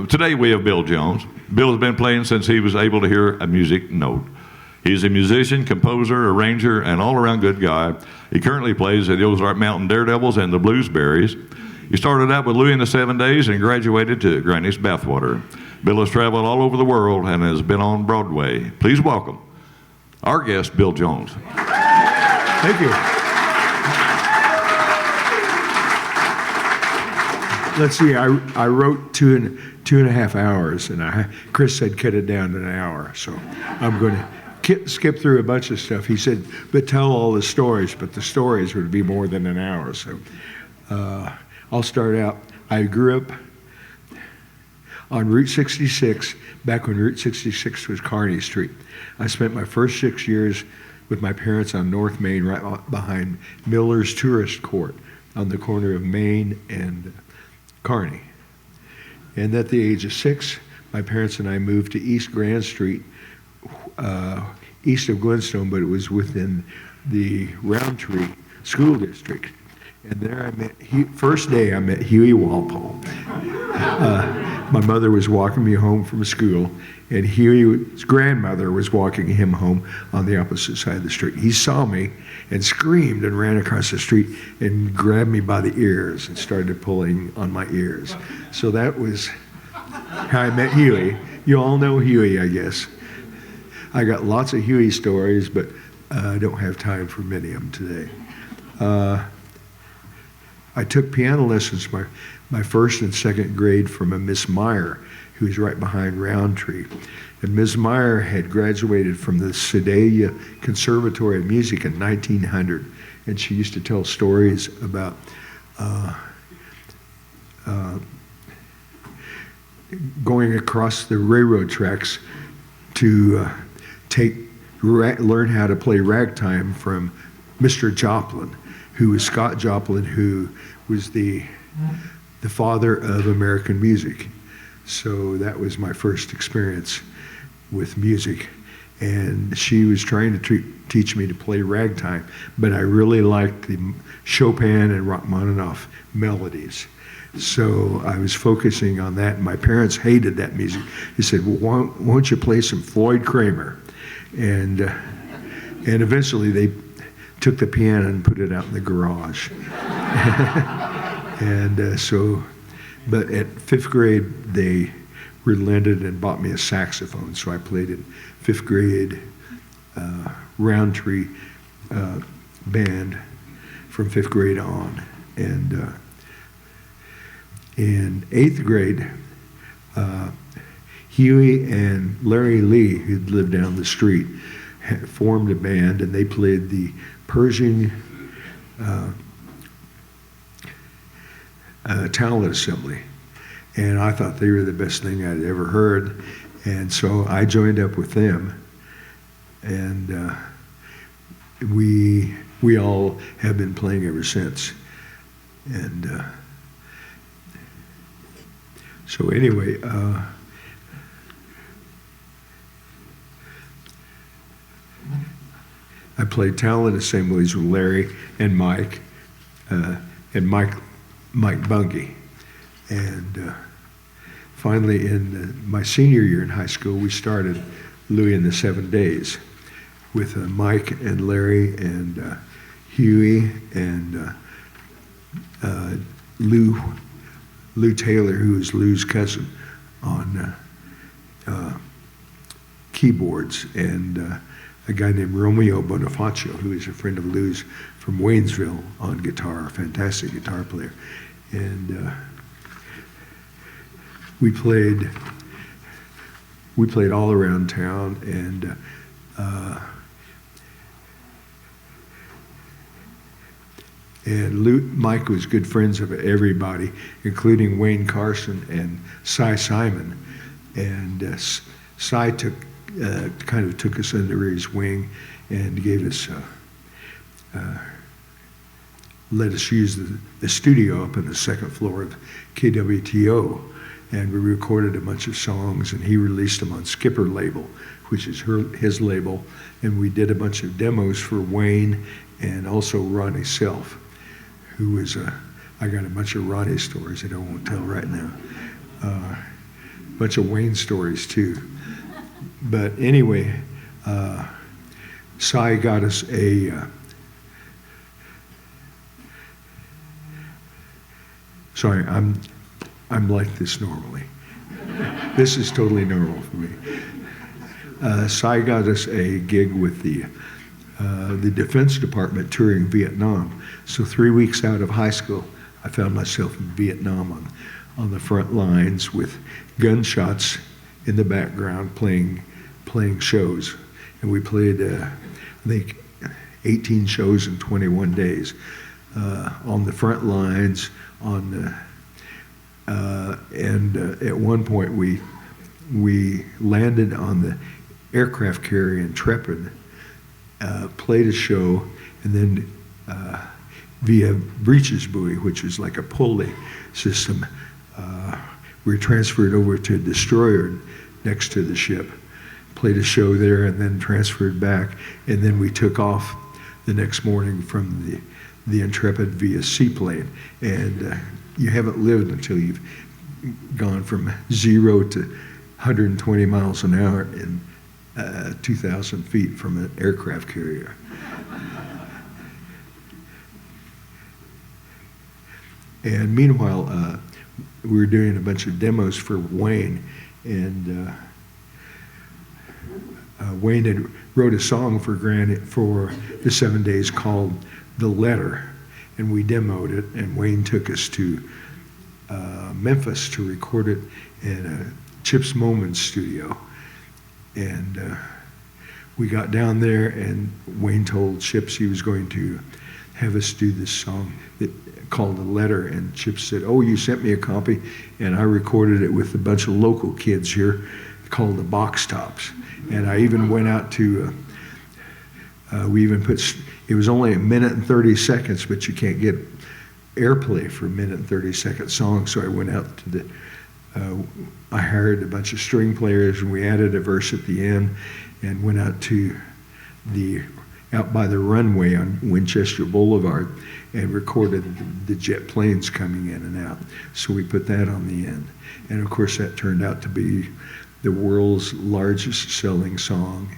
Today we have Bill Jones. Bill has been playing since he was able to hear a music note. He's a musician, composer, arranger, and all-around good guy. He currently plays at the Ozark Mountain Daredevils and the Bluesberries. He started out with Louie and the 7 Days and graduated to Granny's Bathwater. Bill has traveled all over the world and has been on Broadway. Please welcome our guest, Bill Jones. Thank you. Let's see, I wrote two and a half hours, and Chris said cut it down to an hour, so I'm going to skip through a bunch of stuff. He said, but tell all the stories, but the stories would be more than an hour, so I'll start out. I grew up on Route 66, back when Route 66 was Kearney Street. I spent my first 6 years with my parents on North Main, right behind Miller's Tourist Court, on the corner of Main and Kearney. And at the age of 6, my parents and I moved to East Grand Street, east of Glenstone, but it was within the Roundtree School District. And there first day I met Huey Walpole. My mother was walking me home from school, and Huey's grandmother was walking him home on the opposite side of the street. He saw me and screamed and ran across the street and grabbed me by the ears and started pulling on my ears. So that was how I met Huey. You all know Huey, I guess. I got lots of Huey stories, but I don't have time for many of them today. I took piano lessons my first and second grade from a Miss Meyer, who was right behind Roundtree. And Ms. Meyer had graduated from the Sedalia Conservatory of Music in 1900, and she used to tell stories about going across the railroad tracks to learn how to play ragtime from Mr. Joplin, who was Scott Joplin, who was the father of American music. So that was my first experience with music. And she was trying to teach me to play ragtime, but I really liked the Chopin and Rachmaninoff melodies. So I was focusing on that, and my parents hated that music. They said, well, won't you play some Floyd Kramer? And eventually they took the piano and put it out in the garage. But at 5th grade, they relented and bought me a saxophone. So I played in 5th grade Roundtree band from 5th grade on. And in 8th grade, Huey and Larry Lee, who'd lived down the street, had formed a band, and they played the Pershing Talent Assembly. And I thought they were the best thing I'd ever heard. And so I joined up with them. And we all have been playing ever since. And so anyway, I played talent assemblies with Larry and Mike Bungie. And finally, in my senior year in high school, we started Louie and the 7 Days with Mike and Larry and Huey and Lou Taylor, who is Lou's cousin, on keyboards, and a guy named Romeo Bonifacio, who is a friend of Lou's from Waynesville, on guitar, a fantastic guitar player. And we played all around town, and Mike was good friends of everybody, including Wayne Carson and Cy Simon. And Cy kind of took us under his wing and gave us, let us use the studio up on the second floor of KWTO. And we recorded a bunch of songs, and he released them on Skipper label, which is his label. And we did a bunch of demos for Wayne and also Ronnie Self, who was I got a bunch of Ronnie stories that I won't tell right now. bunch of Wayne stories too. But anyway, Cy got us a sorry, I'm like this normally. This is totally normal for me. Cy got us a gig with the Defense Department touring Vietnam. So 3 weeks out of high school, I found myself in Vietnam on the front lines with gunshots in the background playing shows. And we played, I think, 18 shows in 21 days on the front lines. And at one point we landed on the aircraft carrier Intrepid, played a show, and then via breeches buoy, which is like a pulley system, we were transferred over to a destroyer next to the ship, played a show there, and then transferred back, and then we took off the next morning from the Intrepid via seaplane. And you haven't lived until you've gone from 0 to 120 miles an hour in 2,000 feet from an aircraft carrier. And meanwhile, we were doing a bunch of demos for Wayne, and Wayne had wrote a song for the 7 days called "The Letter," and we demoed it, and Wayne took us to Memphis to record it in a Chips Moments studio. And we got down there, and Wayne told Chips he was going to have us do this song called "The Letter," and Chips said, "Oh, you sent me a copy," and I recorded it with a bunch of local kids here called the Box Tops. And I even went out to, we even put, it was only 1 minute and 30 seconds, but you can't get airplay for 1 minute and 30-second songs, so I went out to I hired a bunch of string players, and we added a verse at the end, and went out by the runway on Winchester Boulevard and recorded the jet planes coming in and out. So we put that on the end. And of course that turned out to be the world's largest selling song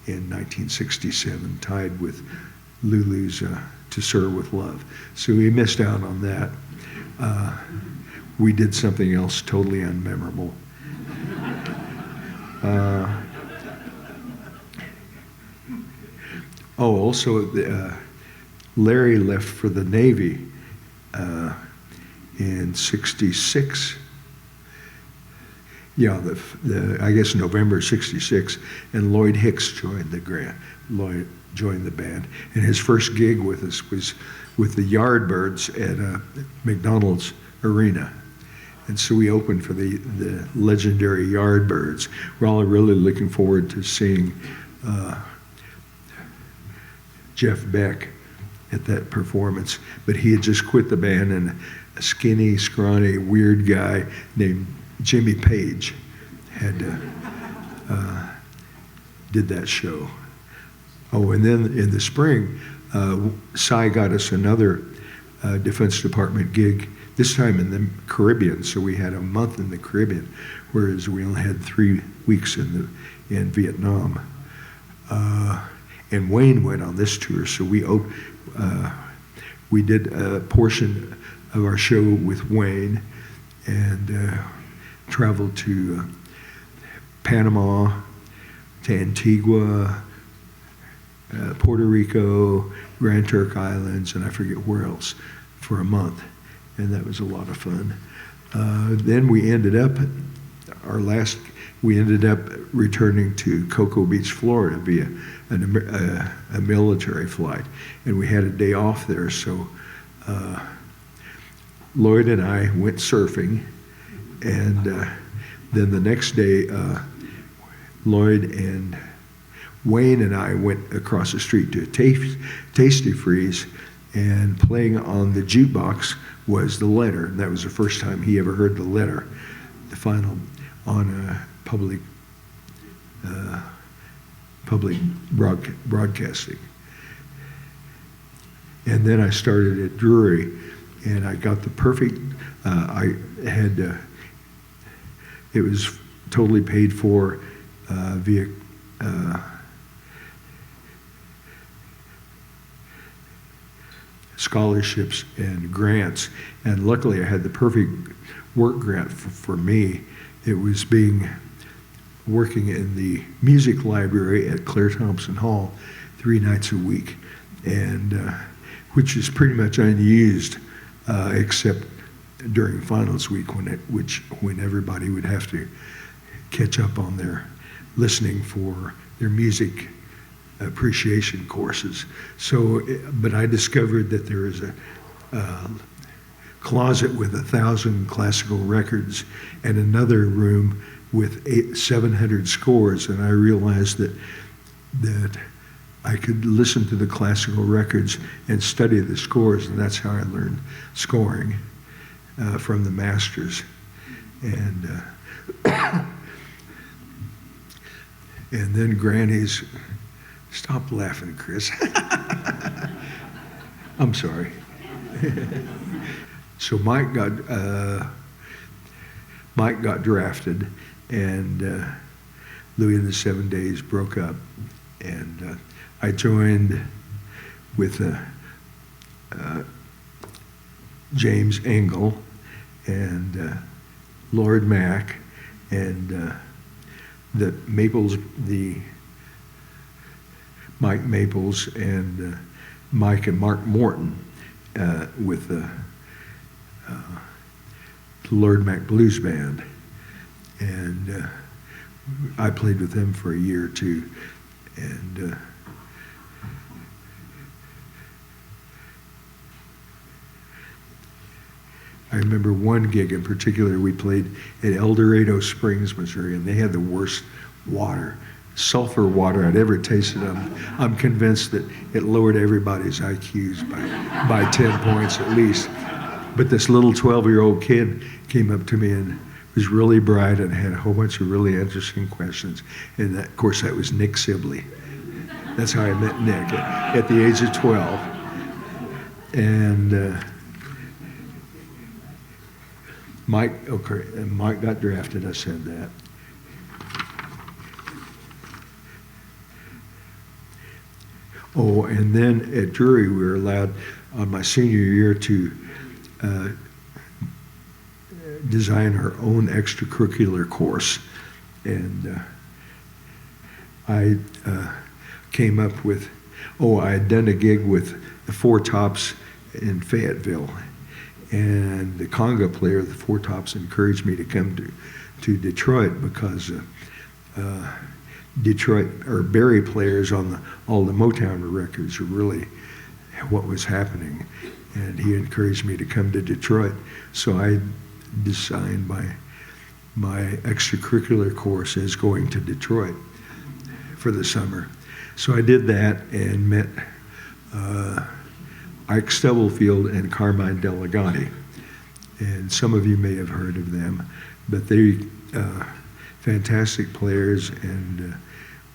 in 1967, tied with Lulu's "To Serve with Love." So we missed out on that. We did something else totally unmemorable. Also, Larry left for the Navy in '66. Yeah, I guess November '66, and Lloyd Hicks joined the band, and his first gig with us was with the Yardbirds at McDonald's Arena. And so we opened for the legendary Yardbirds. We're all really looking forward to seeing Jeff Beck at that performance, but he had just quit the band, and a skinny, scrawny, weird guy named Jimmy Page had did that show. Oh, and then in the spring, Cy got us another Defense Department gig, this time in the Caribbean. So we had a month in the Caribbean, whereas we only had 3 weeks in Vietnam. And Wayne went on this tour, so we did a portion of our show with Wayne, and traveled to Panama, to Antigua, Puerto Rico, Grand Turk Islands, and I forget where else, for a month, and that was a lot of fun. Then we ended up returning to Cocoa Beach, Florida, via a military flight, and we had a day off there. So Lloyd and I went surfing, and then the next day, Lloyd and Wayne and I went across the street to a Tasty Freeze, and playing on the jukebox was The Letter. And that was the first time he ever heard The Letter, the final on public broadcasting. And then I started at Drury, and I got the perfect, it was totally paid for via scholarships and grants. And luckily I had the perfect work grant for me. It was working in the music library at Claire Thompson Hall 3 nights a week, and which is pretty much unused except during finals week when everybody would have to catch up on their listening for their music appreciation courses. So, but I discovered that there is a closet with 1,000 classical records and another room with 700 scores, and I realized that I could listen to the classical records and study the scores, and that's how I learned scoring from the masters. And and then Granny's, stop laughing, Chris. I'm sorry. So Mike got drafted, and Louis and the 7 Days broke up, and I joined with James Engel and Lord Mack and the Mike Maples and Mike and Mark Morton with the Lord Mack Blues Band, and I played with them for a year or two, and I remember one gig in particular. We played at El Dorado Springs, Missouri, and they had the worst water, sulfur water I'd ever tasted. I'm convinced that it lowered everybody's IQs by 10 points at least. But this little 12-year-old kid came up to me and was really bright and had a whole bunch of really interesting questions. And of course, that was Nick Sibley. That's how I met Nick at the age of 12. And Mike got drafted, I said that. Oh, and then at Drury, we were allowed on my senior year to design our own extracurricular course. And I came up with, I had done a gig with the Four Tops in Fayetteville. And the conga player of the Four Tops encouraged me to come to Detroit because Barry players on all the Motown records are really what was happening. And he encouraged me to come to Detroit. So I designed my extracurricular course as going to Detroit for the summer. So I did that and met Ike Stubblefield and Carmine Delegati. And some of you may have heard of them, but they're fantastic players, and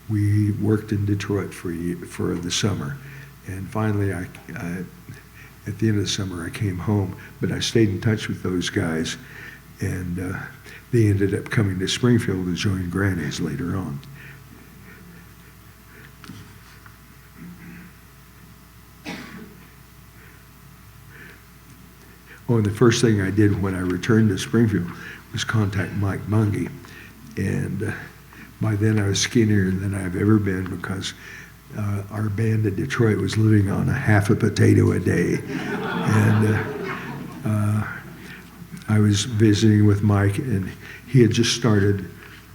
we worked in Detroit for the summer. And finally, at the end of the summer, I came home, but I stayed in touch with those guys, and they ended up coming to Springfield to join Granny's later on. Oh, and the first thing I did when I returned to Springfield was contact Mike Mungy. And by then I was skinnier than I've ever been because our band in Detroit was living on half a potato a day. And I was visiting with Mike, and he had just started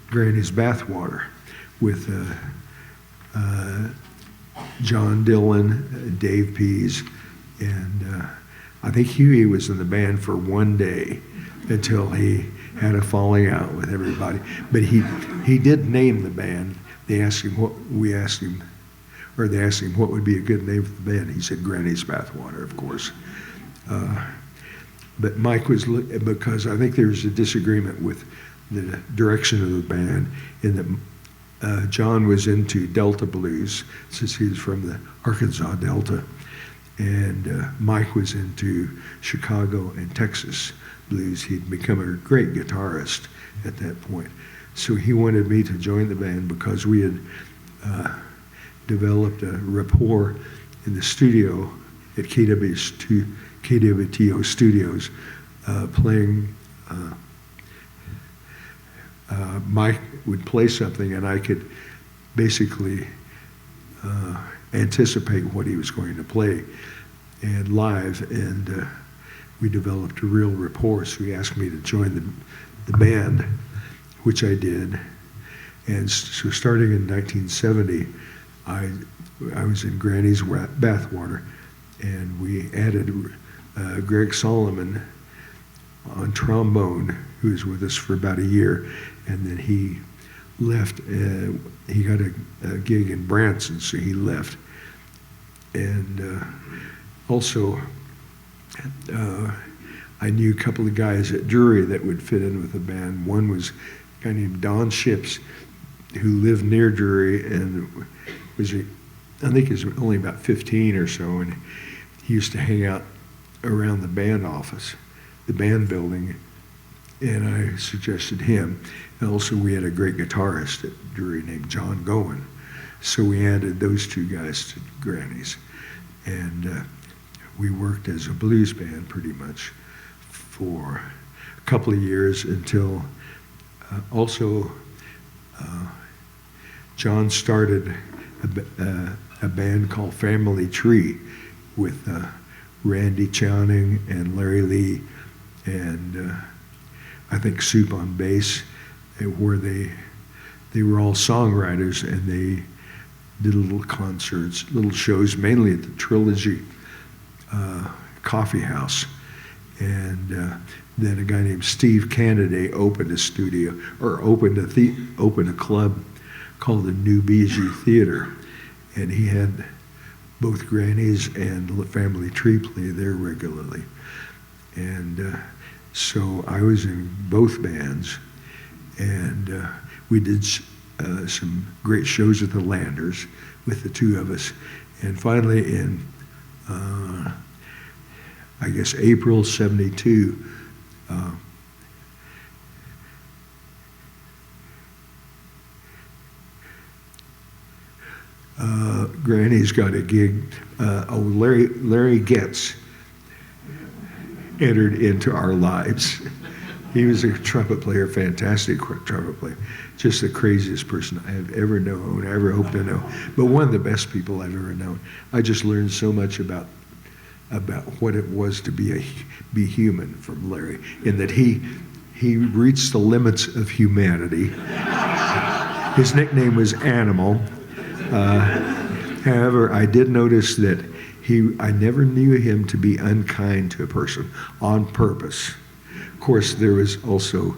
Granny's Bathwater with John Dillon, Dave Pease, and I think Huey was in the band for one day until he had a falling out with everybody. But he did name the band. They asked him what would be a good name for the band. He said Granny's Bathwater, of course. But Mike was, because I think there was a disagreement with the direction of the band in that John was into Delta blues since he was from the Arkansas Delta. And Mike was into Chicago and Texas blues. He'd become a great guitarist at that point. So he wanted me to join the band because we had developed a rapport in the studio at KWTO Studios, playing. Mike would play something, and I could basically anticipate what he was going to play and live, and we developed a real rapport. So he asked me to join the band, which I did. And so starting in 1970, I was in Granny's Bathwater, and we added Greg Solomon on trombone, who was with us for about a year, and then he left. He got a gig in Branson, so he left. And also, I knew a couple of guys at Drury that would fit in with the band. One was a guy named Don Ships, who lived near Drury and was, I think he was only about 15 or so, and he used to hang out around the band office, the band building, and I suggested him. And also we had a great guitarist at Drury named John Gowen. So we added those two guys to Granny's. And we worked as a blues band pretty much for a couple of years until John started a band called Family Tree with Randy Chowning and Larry Lee and I think Soup on bass, where they were all songwriters, and they did little concerts, little shows, mainly at the Trilogy Coffee House. And then a guy named Steve Canada opened a studio, or opened a club called the New Bijou Theater, and he had both Granny's and Family Tree play there regularly. And so I was in both bands, and we did some great shows at the Landers with the two of us. And finally in, I guess, April '72, Granny's got a gig. Larry Getz entered into our lives. He was a trumpet player, fantastic trumpet player, just the craziest person I have ever known, I ever hope to know, but one of the best people I've ever known. I just learned so much about what it was to be human from Larry, in that he reached the limits of humanity. His nickname was Animal. However, I did notice that I never knew him to be unkind to a person on purpose. Of course, there was also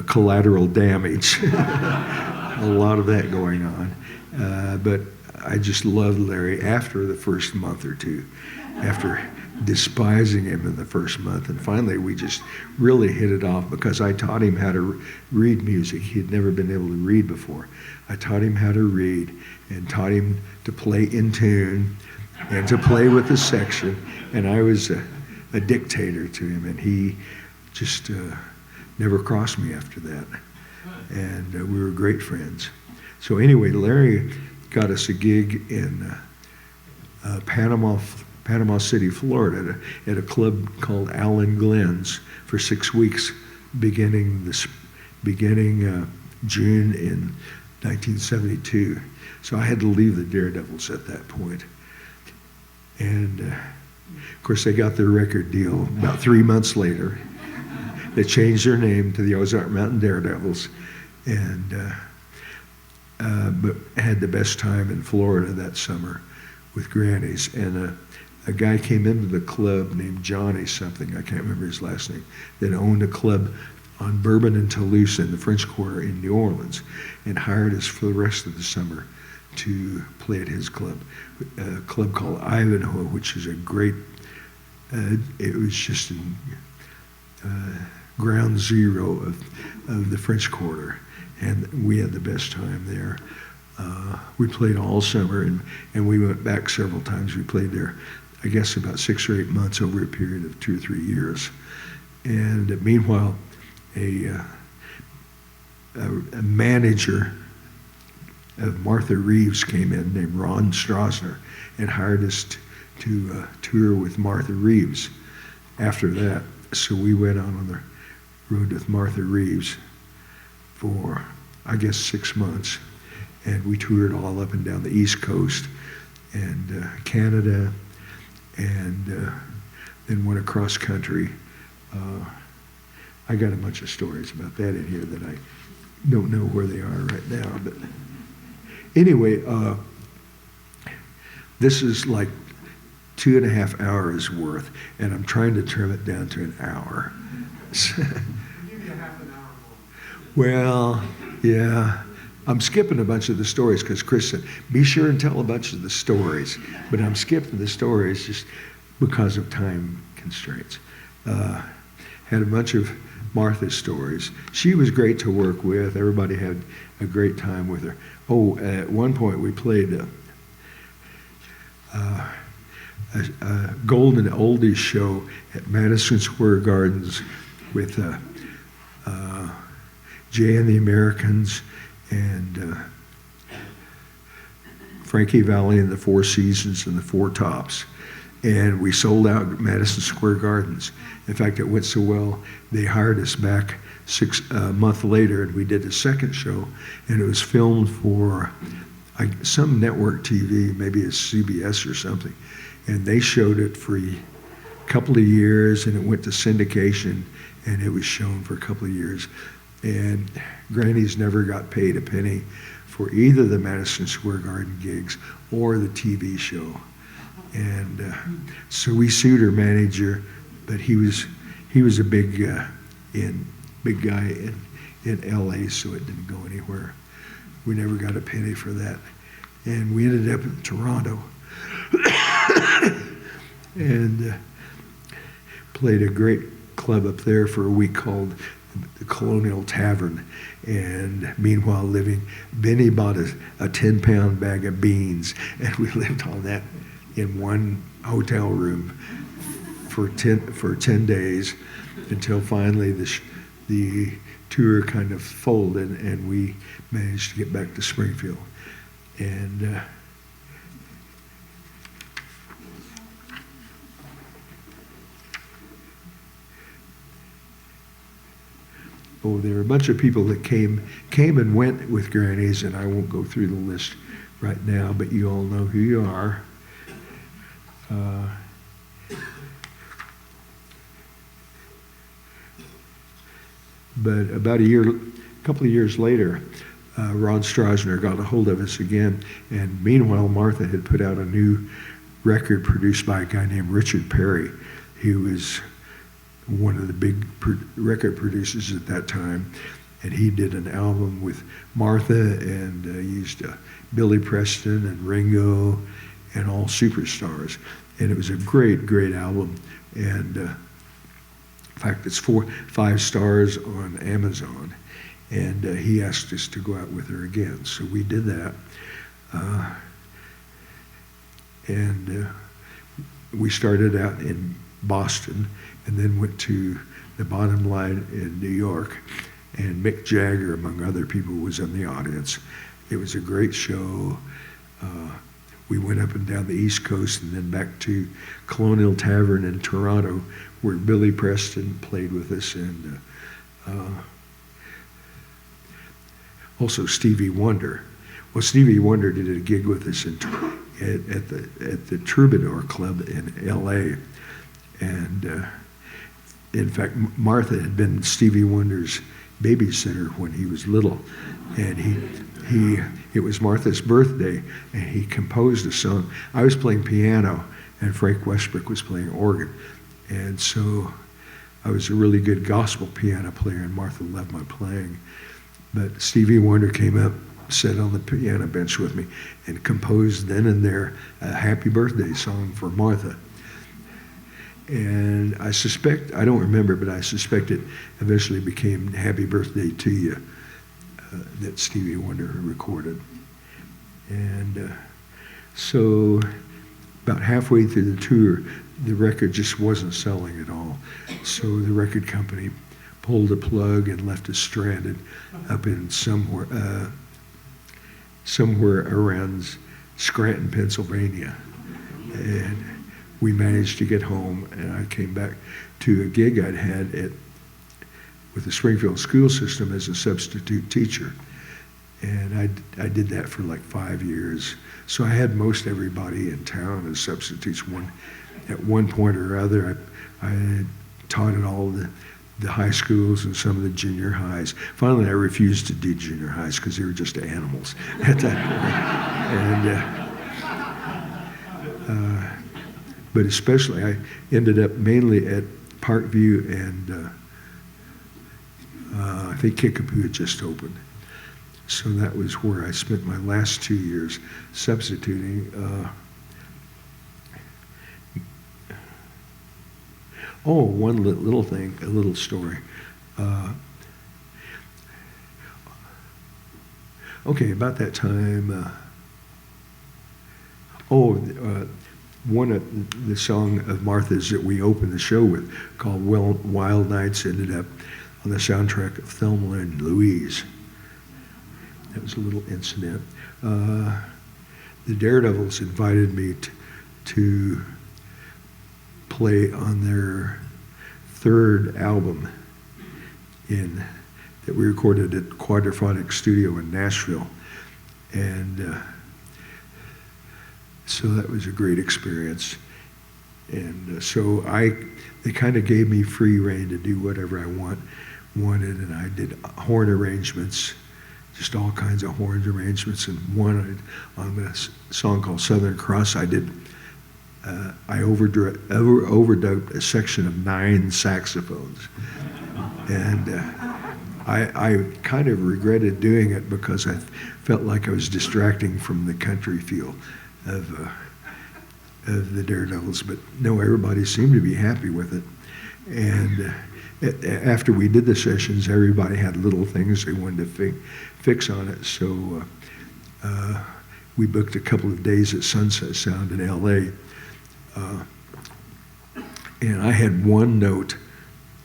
collateral damage, a lot of that going on. But I just loved Larry after the first month or two, after despising him in the first month. And finally, we just really hit it off because I taught him how to read music. He had never been able to read before. I taught him how to read and taught him to play in tune and to play with the section. And I was a dictator to him, and he just never crossed me after that. And we were great friends. So anyway, Larry got us a gig in Panama City, Florida, at a club called Allen Glenn's for 6 weeks, beginning June in 1972. So I had to leave the Daredevils at that point. And of course, they got their record deal about 3 months later. They changed their name to the Ozark Mountain Daredevils, and but had the best time in Florida that summer with Granny's. And a guy came into the club named Johnny something, I can't remember his last name, that owned a club on Bourbon and Toulouse in the French Quarter in New Orleans, and hired us for the rest of the summer to play at his club, a club called Ivanhoe, which is a great, it was just in ground zero of the French Quarter, and we had the best time there. We played all summer, and we went back several times. We played there, I guess, about 6 or 8 months over a period of 2 or 3 years. And meanwhile, a a manager of Martha Reeves came in named Ron Strasner and hired us to tour with Martha Reeves after that. So we went on the road with Martha Reeves for, I guess, 6 months. And we toured all up and down the East Coast and Canada, and then went across country. I got a bunch of stories about that in here that I don't know where they are right now. But anyway, this is like 2.5 hours worth, and I'm trying to trim it down to an hour. Give you a half an hour more. Well, yeah. I'm skipping a bunch of the stories because Chris said, be sure and tell a bunch of the stories. But I'm skipping the stories just because of time constraints. Had a bunch of Martha's stories. She was great to work with. Everybody had a great time with her. Oh, at one point we played a golden oldies show at Madison Square Gardens with Jay and the Americans and Frankie Valli and the Four Seasons and the Four Tops. And we sold out at Madison Square Gardens. In fact, it went so well, they hired us back a month later, and we did a second show, and it was filmed for some network TV, maybe it's CBS or something. And they showed it for a couple of years, and it went to syndication, and it was shown for a couple of years. And Granny's never got paid a penny for either the Madison Square Garden gigs or the TV show. And so we sued her manager, but he was a big guy in LA, so it didn't go anywhere. We never got a penny for that. And we ended up in Toronto and played a great club up there for a week called the Colonial Tavern. And meanwhile Benny bought a 10-pound bag of beans, and we lived on that in one hotel room for 10 days until finally the tour kind of folded, and we managed to get back to Springfield. And there were a bunch of people that came and went with Granny's, and I won't go through the list right now, but you all know who you are. But about a couple of years later, Ron Strasner got a hold of us again, and meanwhile Martha had put out a new record produced by a guy named Richard Perry. He was one of the big record producers at that time, and he did an album with Martha and used Billy Preston and Ringo and all superstars, and it was a great album. And in fact, it's 5 stars on Amazon, and he asked us to go out with her again, so we did that. And we started out in Boston and then went to the Bottom Line in New York, and Mick Jagger, among other people, was in the audience. It was a great show. We went up and down the East Coast and then back to Colonial Tavern in Toronto, where Billy Preston played with us, and also Stevie Wonder. Well, Stevie Wonder did a gig with us at the Troubadour Club in L.A., and in fact, Martha had been Stevie Wonder's babysitter when he was little, and it was Martha's birthday, and he composed a song. I was playing piano, and Frank Westbrook was playing organ, and so I was a really good gospel piano player, and Martha loved my playing. But Stevie Wonder came up, sat on the piano bench with me, and composed then and there a happy birthday song for Martha. And I don't remember, but I suspect it eventually became Happy Birthday to You, that Stevie Wonder recorded. And so about halfway through the tour, the record just wasn't selling at all. So the record company pulled the plug and left us stranded up in somewhere around Scranton, Pennsylvania. And we managed to get home, and I came back to a gig I'd had with the Springfield school system as a substitute teacher. And I did that for like 5 years. So I had most everybody in town as substitutes. At one point or other, I taught at all the high schools and some of the junior highs. Finally, I refused to do junior highs because they were just animals at that point. But especially, I ended up mainly at Parkview and I think Kickapoo had just opened. So that was where I spent my last 2 years substituting. One little thing, a little story. About that time, one of the song of Martha's that we opened the show with, called Wild Nights, ended up on the soundtrack of Thelma and Louise. That was a little incident. The Daredevils invited me to play on their third album that we recorded at Quadraphonic Studio in Nashville. And so that was a great experience. And so they kind of gave me free rein to do whatever I wanted, and I did horn arrangements, just all kinds of horn arrangements. And one on a song called Southern Cross, I overdubbed a section of 9 saxophones. And I kind of regretted doing it because I felt like I was distracting from the country feel of the Daredevils. But no, everybody seemed to be happy with it. And after we did the sessions, everybody had little things they wanted to fix on it. So we booked a couple of days at Sunset Sound in L.A. And I had one note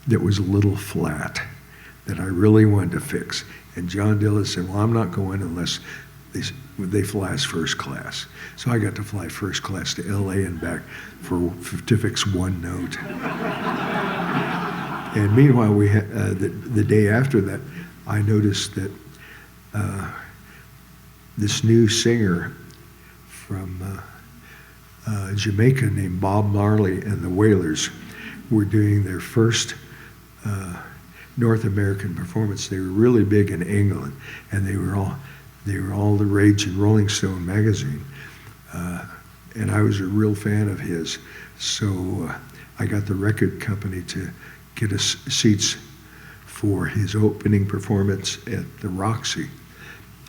that was a little flat that I really wanted to fix. And John Dillon said, well, I'm not going unless they fly us first class. So I got to fly first class to L.A. and back to fix one note. And meanwhile, we had, the day after that, I noticed that this new singer from Jamaica named Bob Marley and the Wailers were doing their first North American performance. They were really big in England, and they were all the rage in Rolling Stone magazine. And I was a real fan of his, so I got the record company to get us seats for his opening performance at the Roxy.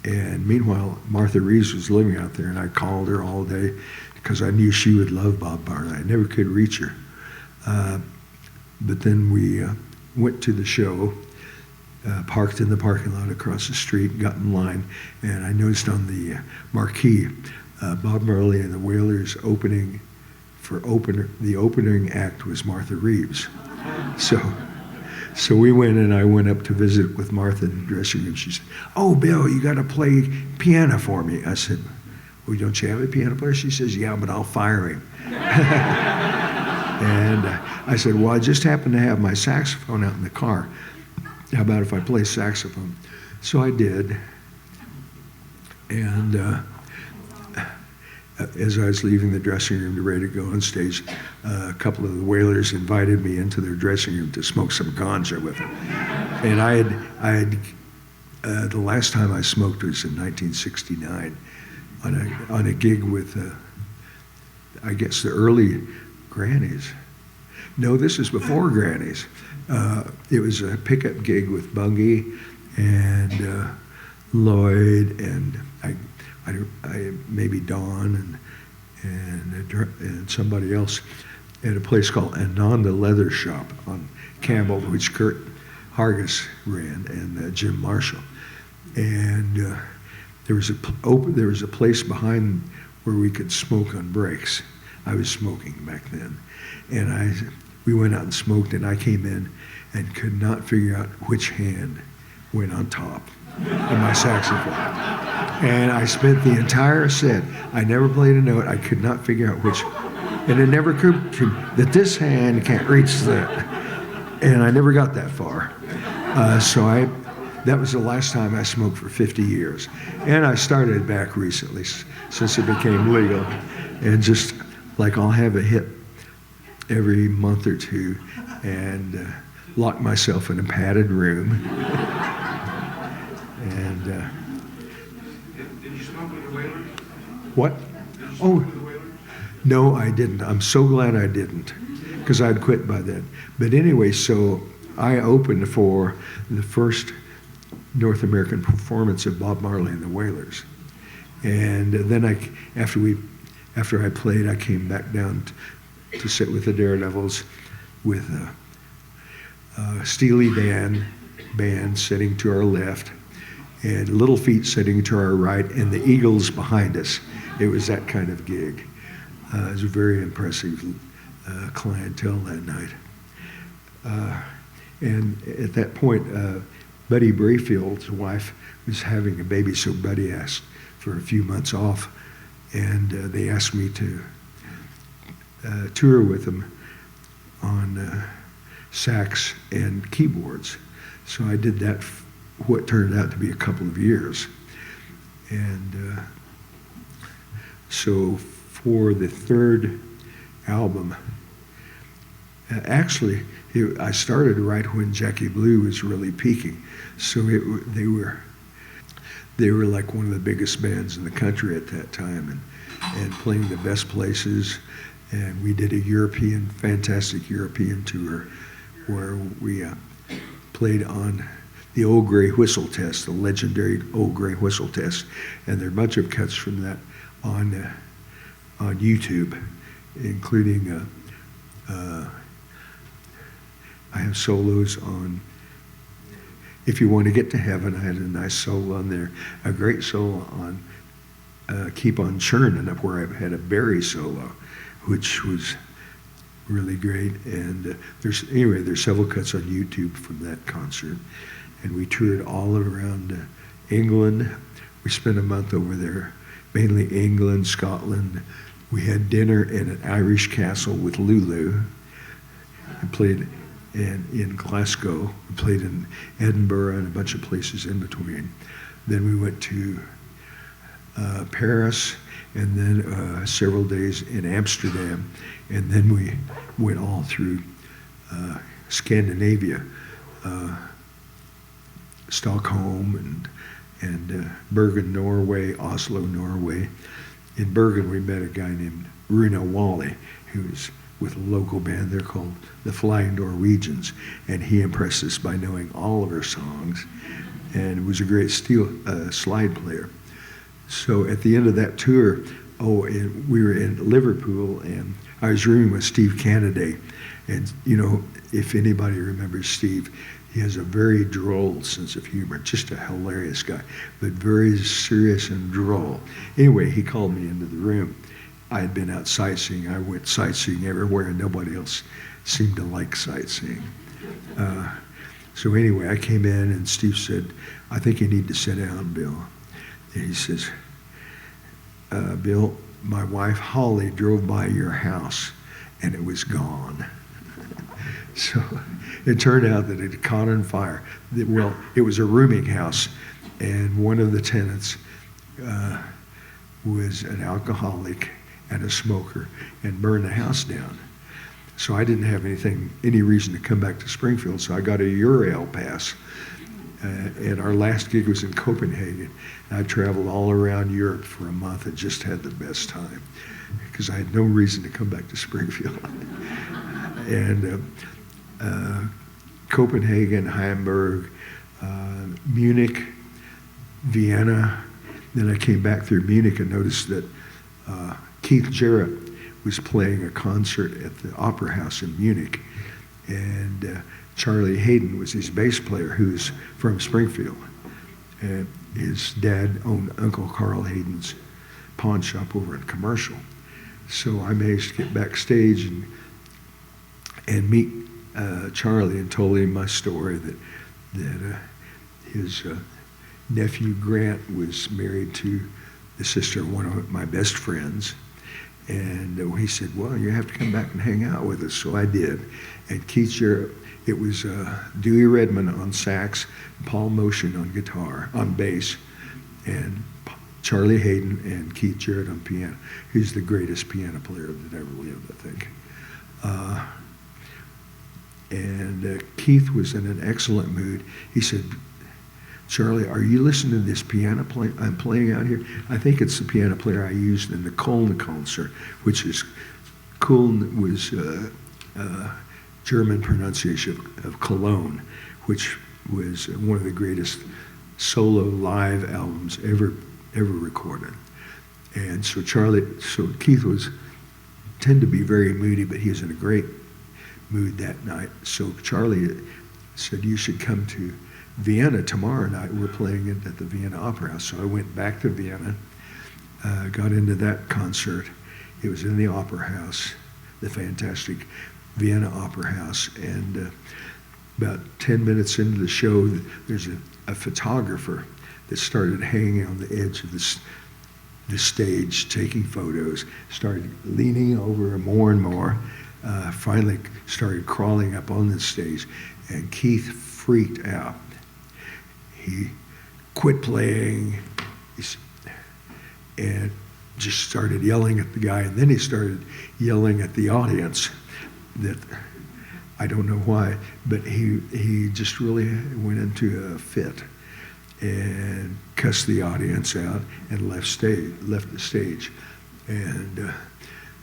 And meanwhile, Martha Reeves was living out there, and I called her all day because I knew she would love Bob Marley. I never could reach her. But then we went to the show, parked in the parking lot across the street, got in line, and I noticed on the marquee, Bob Marley and the Wailers the opening act was Martha Reeves. So we went, and I went up to visit with Martha in the dressing room. She said, oh, Bill, you got to play piano for me. I said, well, don't you have a piano player? She says, yeah, but I'll fire him. And I said, well, I just happen to have my saxophone out in the car. How about if I play saxophone? So I did. And as I was leaving the dressing room to ready to go on stage, a couple of the Wailers invited me into their dressing room to smoke some ganja with them. And I had the last time I smoked was in 1969 on a gig with, I guess, the early Grannies. No, this is before Grannies. It was a pickup gig with Bungie and Lloyd and I maybe Dawn and somebody else at a place called Ananda Leather Shop on Campbell, which Kurt Hargis ran, and Jim Marshall. And there was a place behind where we could smoke on breaks. I was smoking back then, and I we went out and smoked, and I came in and could not figure out which hand went on top of my saxophone. And I spent the entire set, I never played a note, I could not figure out which, and it never occurred to me that this hand can't reach that. And I never got that far. That was the last time I smoked for 50 years. And I started back recently since it became legal. And just like I'll have a hit every month or two and lock myself in a padded room. And Did you smoke with the Whalers? what? Oh, no, I didn't. I'm so glad I didn't, because I'd quit by then. But anyway, so I opened for the first North American performance of Bob Marley and the Wailers. And then after I played, I came back down to sit with the Daredevils with a Steely Dan band sitting to our left and Little Feat sitting to our right and the Eagles behind us. It was that kind of gig. It was a very impressive clientele that night. And at that point, Buddy Brayfield's wife was having a baby, so Buddy asked for a few months off, and they asked me to tour with them on sax and keyboards. So I did that what turned out to be a couple of years. And so for the third album, actually, I started right when Jackie Blue was really peaking. So they were like one of the biggest bands in the country at that time, and playing the best places. And we did a fantastic European tour where we played on the Old Grey Whistle Test, the legendary Old Grey Whistle Test. And there are a bunch of cuts from that on YouTube, including I have solos on If You Want to Get to Heaven. I had a nice solo on there, a great solo on Keep On Churning, up where I had a Barry solo, which was really great. And there's several cuts on YouTube from that concert. And we toured all around England. We spent a month over there, mainly England, Scotland. We had dinner in an Irish castle with Lulu. We played in Glasgow. We played in Edinburgh and a bunch of places in between. Then we went to Paris, and then several days in Amsterdam, and then we went all through Scandinavia, Stockholm and Bergen, Norway, Oslo, Norway. In Bergen, we met a guy named Rune Wally, who was with a local band. They're called the Flying Norwegians, and he impressed us by knowing all of our songs, and was a great slide player. So at the end of that tour, and we were in Liverpool, and I was rooming with Steve Cannaday, and if anybody remembers Steve, he has a very droll sense of humor, just a hilarious guy, but very serious and droll. Anyway, he called me into the room. I had been out sightseeing. I went sightseeing everywhere, and nobody else seemed to like sightseeing. So anyway, I came in, and Steve said, "I think you need to sit down, Bill." And he says, "Bill, my wife Holly drove by your house, and it was gone." So it turned out that it had caught on fire. Well, it was a rooming house, and one of the tenants was an alcoholic and a smoker and burned the house down. So I didn't have any reason to come back to Springfield, so I got a Eurail pass. And our last gig was in Copenhagen. I traveled all around Europe for a month and just had the best time because I had no reason to come back to Springfield. And Copenhagen, Hamburg, Munich, Vienna. Then I came back through Munich and noticed that Keith Jarrett was playing a concert at the Opera House in Munich. And Charlie Hayden was his bass player, who's from Springfield. And his dad owned Uncle Carl Hayden's pawn shop over in Commercial. So I managed to get backstage and meet Charlie, and told him my story that his nephew Grant was married to the sister of one of my best friends. And he said, well, you have to come back and hang out with us. So I did. And Keith Jarrett, it was Dewey Redman on sax, Paul Motion on guitar, on bass, and Charlie Hayden and Keith Jarrett on piano. He's the greatest piano player that ever lived, I think. Keith was in an excellent mood. He said, Charlie, are you listening to this piano I'm playing out here? I think it's the piano player I used in the Köln concert, which is, Köln was German pronunciation of Cologne, which was one of the greatest solo live albums ever recorded. And so Keith tended to be very moody, but he was in a great mood that night. So Charlie said, you should come to Vienna tomorrow night. We're playing it at the Vienna Opera House. So I went back to Vienna, got into that concert. It was in the Opera House, the fantastic Vienna Opera House. And about 10 minutes into the show, there's a photographer that started hanging on the edge of the stage, taking photos, started leaning over more and more, finally started crawling up on the stage, and Keith freaked out. He quit playing and just started yelling at the guy, and then he started yelling at the audience. That I don't know why, but he just really went into a fit and cussed the audience out and left the stage. And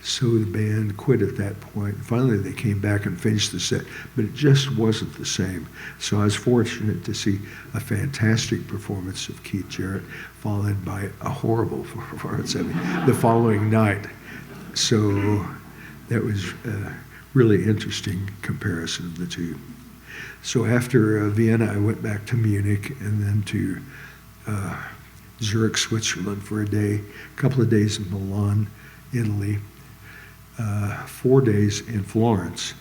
so the band quit at that point. Finally, they came back and finished the set, but it just wasn't the same. So I was fortunate to see a fantastic performance of Keith Jarrett, followed by a horrible performance of him the following night. So that was a really interesting comparison of the two. So after Vienna, I went back to Munich and then to Zurich, Switzerland for a day, a couple of days in Milan, Italy, 4 days in Florence,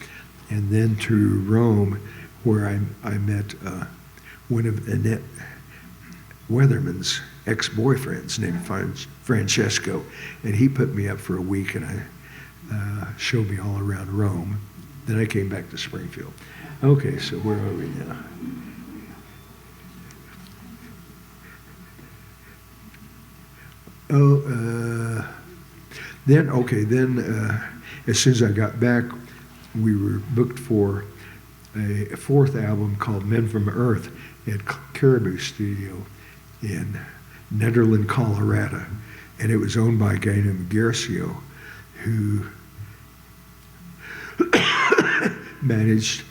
and then to Rome, where I met one of Annette Weatherman's ex-boyfriends named Francesco, and he put me up for a week and showed me all around Rome. Then I came back to Springfield. Okay, so where are we now? Then as soon as I got back, we were booked for a fourth album called Men from Earth at Caribou Studio in Nederland, Colorado. And it was owned by a guy named Garcio, who managed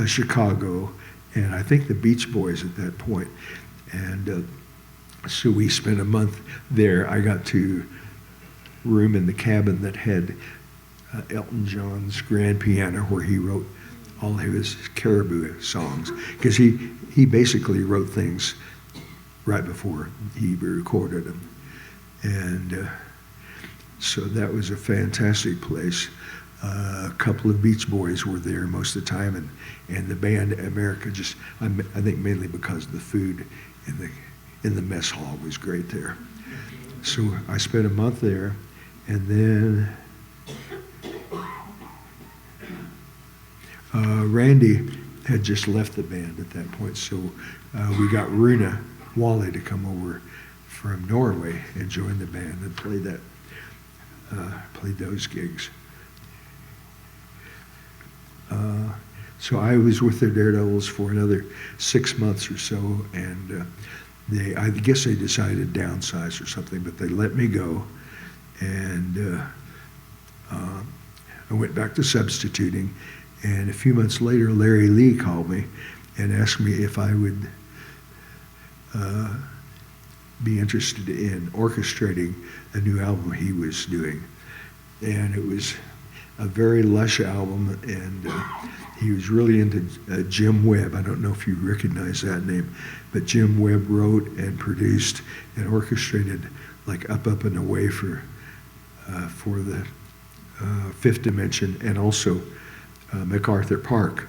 Chicago, and I think the Beach Boys at that point. And so we spent a month there. I got to room in the cabin that had Elton John's grand piano, where he wrote all of his Caribou songs, because he basically wrote things right before he recorded them. And so that was a fantastic place. A couple of Beach Boys were there most of the time, and the band America, just I think mainly because the food in the mess hall was great there. So I spent a month there, and then Randy had just left the band at that point, so we got Runa Wally to come over from Norway and join the band and played those gigs. So I was with the Daredevils for another 6 months or so, and I guess they decided to downsize or something, but they let me go, and I went back to substituting. And a few months later, Larry Lee called me and asked me if I would be interested in orchestrating a new album he was doing. And it was a very lush album, and he was really into Jim Webb. I don't know if you recognize that name, but Jim Webb wrote and produced and orchestrated like Up, Up and Away for the Fifth Dimension, and also MacArthur Park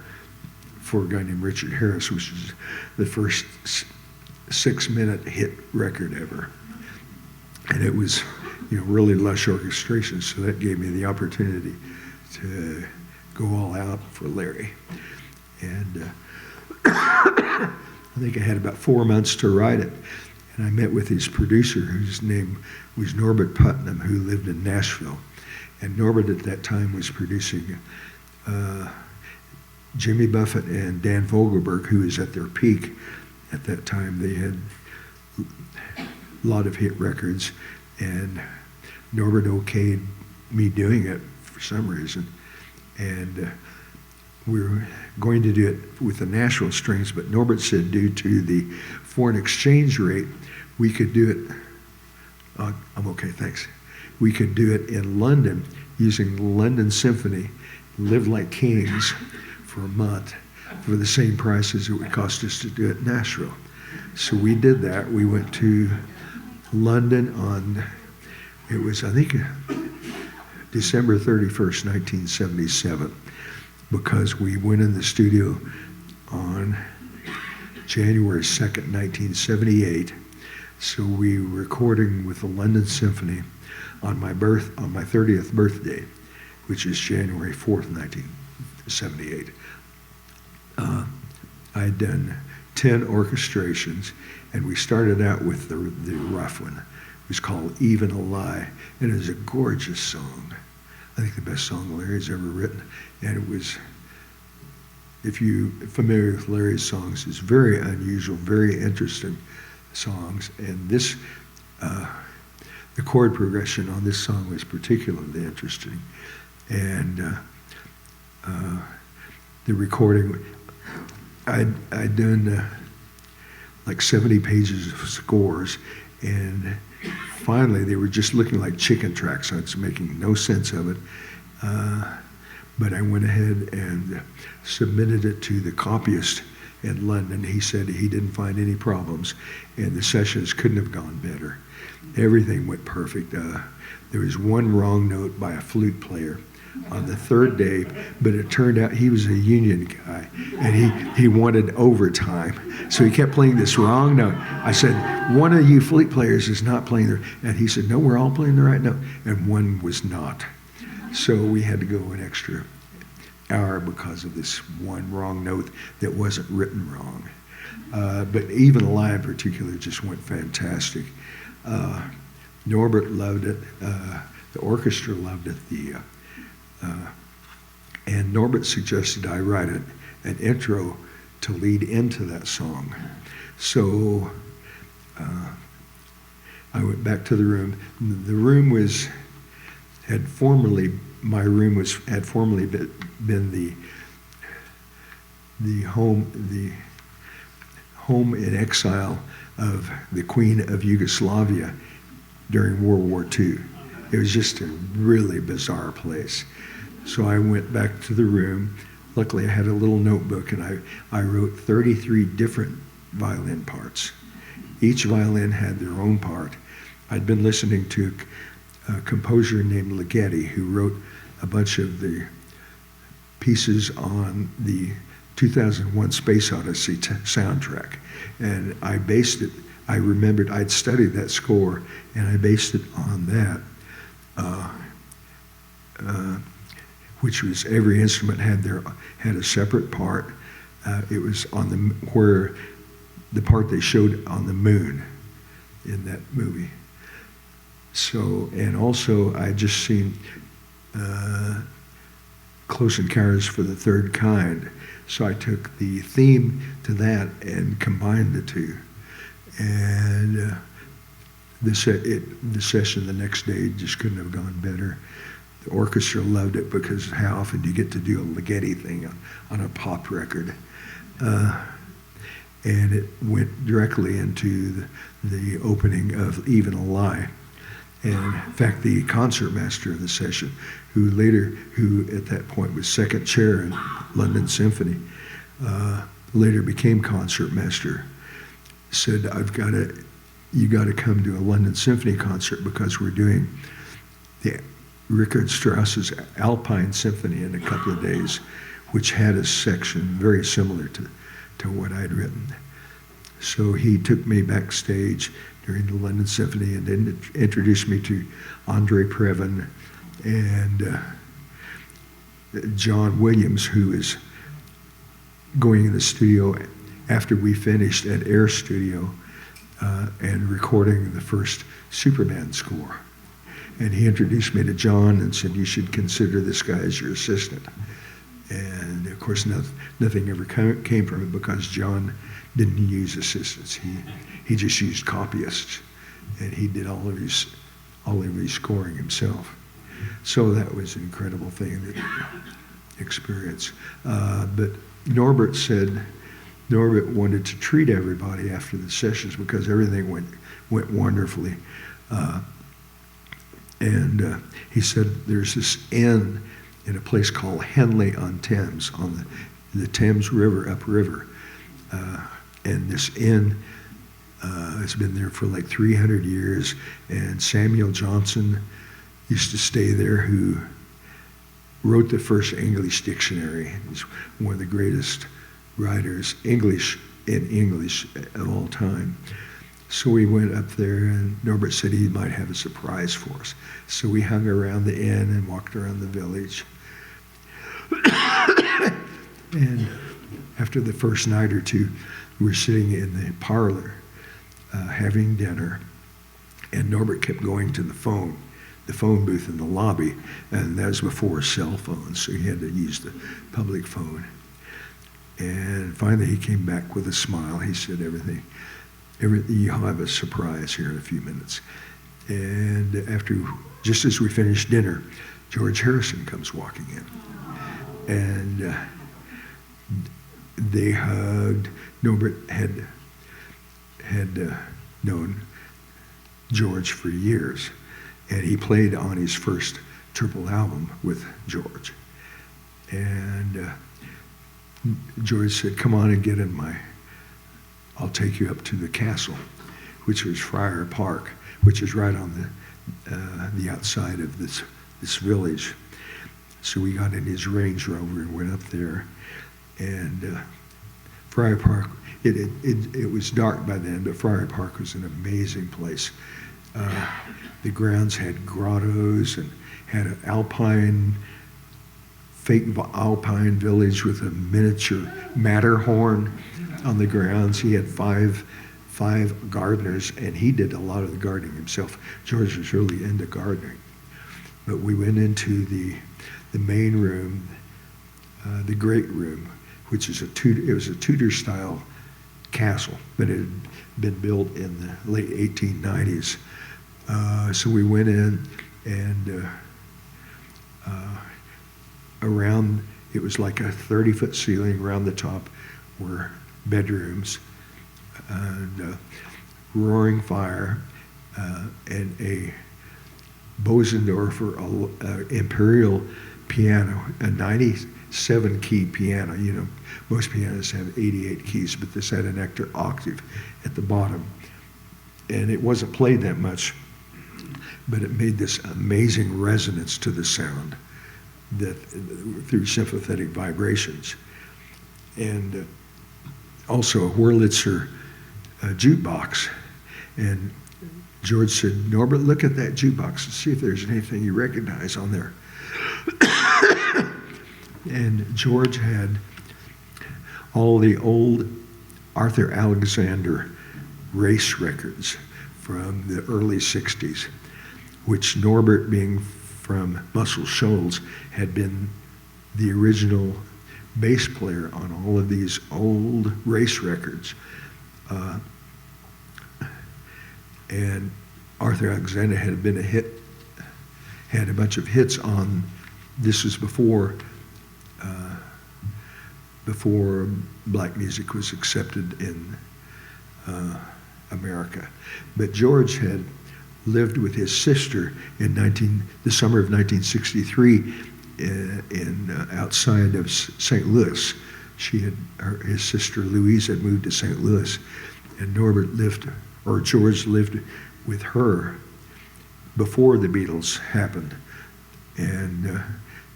for a guy named Richard Harris, which is the first 6-minute hit record ever. And it was, really lush orchestration, so that gave me the opportunity to go all out for Larry. And I think I had about 4 months to write it. And I met with his producer, whose name was Norton Putnam, who lived in Nashville. And Norbert at that time was producing Jimmy Buffett and Dan Vogelberg, who was at their peak at that time. They had a lot of hit records, and Norbert okayed me doing it for some reason. And we were going to do it with the Nashville strings, but Norbert said due to the foreign exchange rate, we could do it, I'm okay, thanks. We could do it in London using the London Symphony, Live Like Kings, for a month for the same price as it would cost us to do it in Nashville. So we did that. We went to London on, it was, I think, December 31st, 1977, because we went in the studio on January 2nd, 1978. So we were recording with the London Symphony on my 30th birthday, which is January 4th, 1978. I'd done 10 orchestrations, and we started out with the rough one. It was called Even a Lie, and it was a gorgeous song. I think the best song Larry's ever written. And it was, if you're familiar with Larry's songs, it's very unusual, very interesting songs. And this, the chord progression on this song was particularly interesting. And the recording, I'd done like 70 pages of scores, and finally they were just looking like chicken tracks. I was making no sense of it. But I went ahead and submitted it to the copyist in London. He said he didn't find any problems, and the sessions couldn't have gone better. Everything went perfect. There was one wrong note by a flute player on the third day, but it turned out he was a union guy, and he wanted overtime. So he kept playing this wrong note. I said, one of you flute players is not playing the, and he said, no, we're all playing the right note, and one was not. So we had to go an extra hour because of this one wrong note that wasn't written wrong. But Even a Lie in particular just went fantastic. Norbert loved it. The orchestra loved it. And Norbert suggested I write an intro to lead into that song. So I went back to the room. The room had formerly been the home in exile of the Queen of Yugoslavia during World War II. It was just a really bizarre place. So I went back to the room. Luckily, I had a little notebook, and I wrote 33 different violin parts. Each violin had their own part. I'd been listening to a composer named Ligeti, who wrote a bunch of the pieces on the 2001 Space Odyssey soundtrack. And I remembered I'd studied that score, and I based it on that. Which was every instrument had a separate part. It was on where the part they showed on the moon in that movie. So, and also I just seen Close Encounters for the Third Kind. So I took the theme to that and combined the two. And the session the next day just couldn't have gone better. The orchestra loved it because how often do you get to do a Ligeti thing on a pop record? And it went directly into the opening of Even a Lie. And in fact, the concertmaster of the session, who at that point was second chair in London Symphony, later became concertmaster, said, you got to come to a London Symphony concert because we're doing the Richard Strauss's Alpine Symphony in a couple of days which had a section very similar to what I'd written. So he took me backstage during the London Symphony and then introduced me to Andre Previn and John Williams, who is going in the studio after we finished at Air Studio and recording the first Superman score. And he introduced me to John and said, you should consider this guy as your assistant. And of course, nothing ever came from it because John didn't use assistants. He just used copyists, and he did all of his scoring himself. So that was an incredible thing, that experience. But Norbert wanted to treat everybody after the sessions because everything went wonderfully. And he said there's this inn in a place called Henley-on-Thames, on the Thames River, upriver. And this inn has been there for like 300 years. And Samuel Johnson used to stay there, who wrote the first English dictionary. He's one of the greatest writers in English of all time. So we went up there, and Norbert said he might have a surprise for us. So we hung around the inn and walked around the village. And after the first night or two, we were sitting in the parlor having dinner, and Norbert kept going to the phone booth in the lobby, and that was before cell phones, so he had to use the public phone. And finally he came back with a smile. He said, everything, you'll have a surprise here in a few minutes. And just as we finished dinner, George Harrison comes walking in. And they hugged. Norbert had known George for years, and he played on his first triple album with George. And George said, come on and get in I'll take you up to the castle, which was Friar Park, which is right on the outside of this village. So we got in his Range Rover and went up there. And Friar Park, it was dark by then, but Friar Park was an amazing place. The grounds had grottos and had an fake alpine village with a miniature Matterhorn on the grounds. He had five gardeners, and he did a lot of the gardening himself. George was really into gardening. But we went into the main room, the great room, which is it was a Tudor-style castle, but it had been built in the late 1890s. So we went in, and around, it was like a 30-foot ceiling. Around the top were bedrooms, and roaring fire, and a Bosendorfer imperial piano, a 97-key piano. You know, most pianos have 88 keys, but this had an extra octave at the bottom. And it wasn't played that much, but it made this amazing resonance to the sound through sympathetic vibrations. And also a Wurlitzer jukebox. And George said, Norbert, look at that jukebox and see if there's anything you recognize on there. And George had all the old Arthur Alexander race records from the early 60s, which Norbert, being from Muscle Shoals, had been the original bass player on all of these old race records. And Arthur Alexander had been a hit, had a bunch of hits on, this was before black music was accepted in America. But George had lived with his sister in the summer of 1963 outside of St. Louis. His sister Louise had moved to St. Louis, and George lived with her before the Beatles happened. And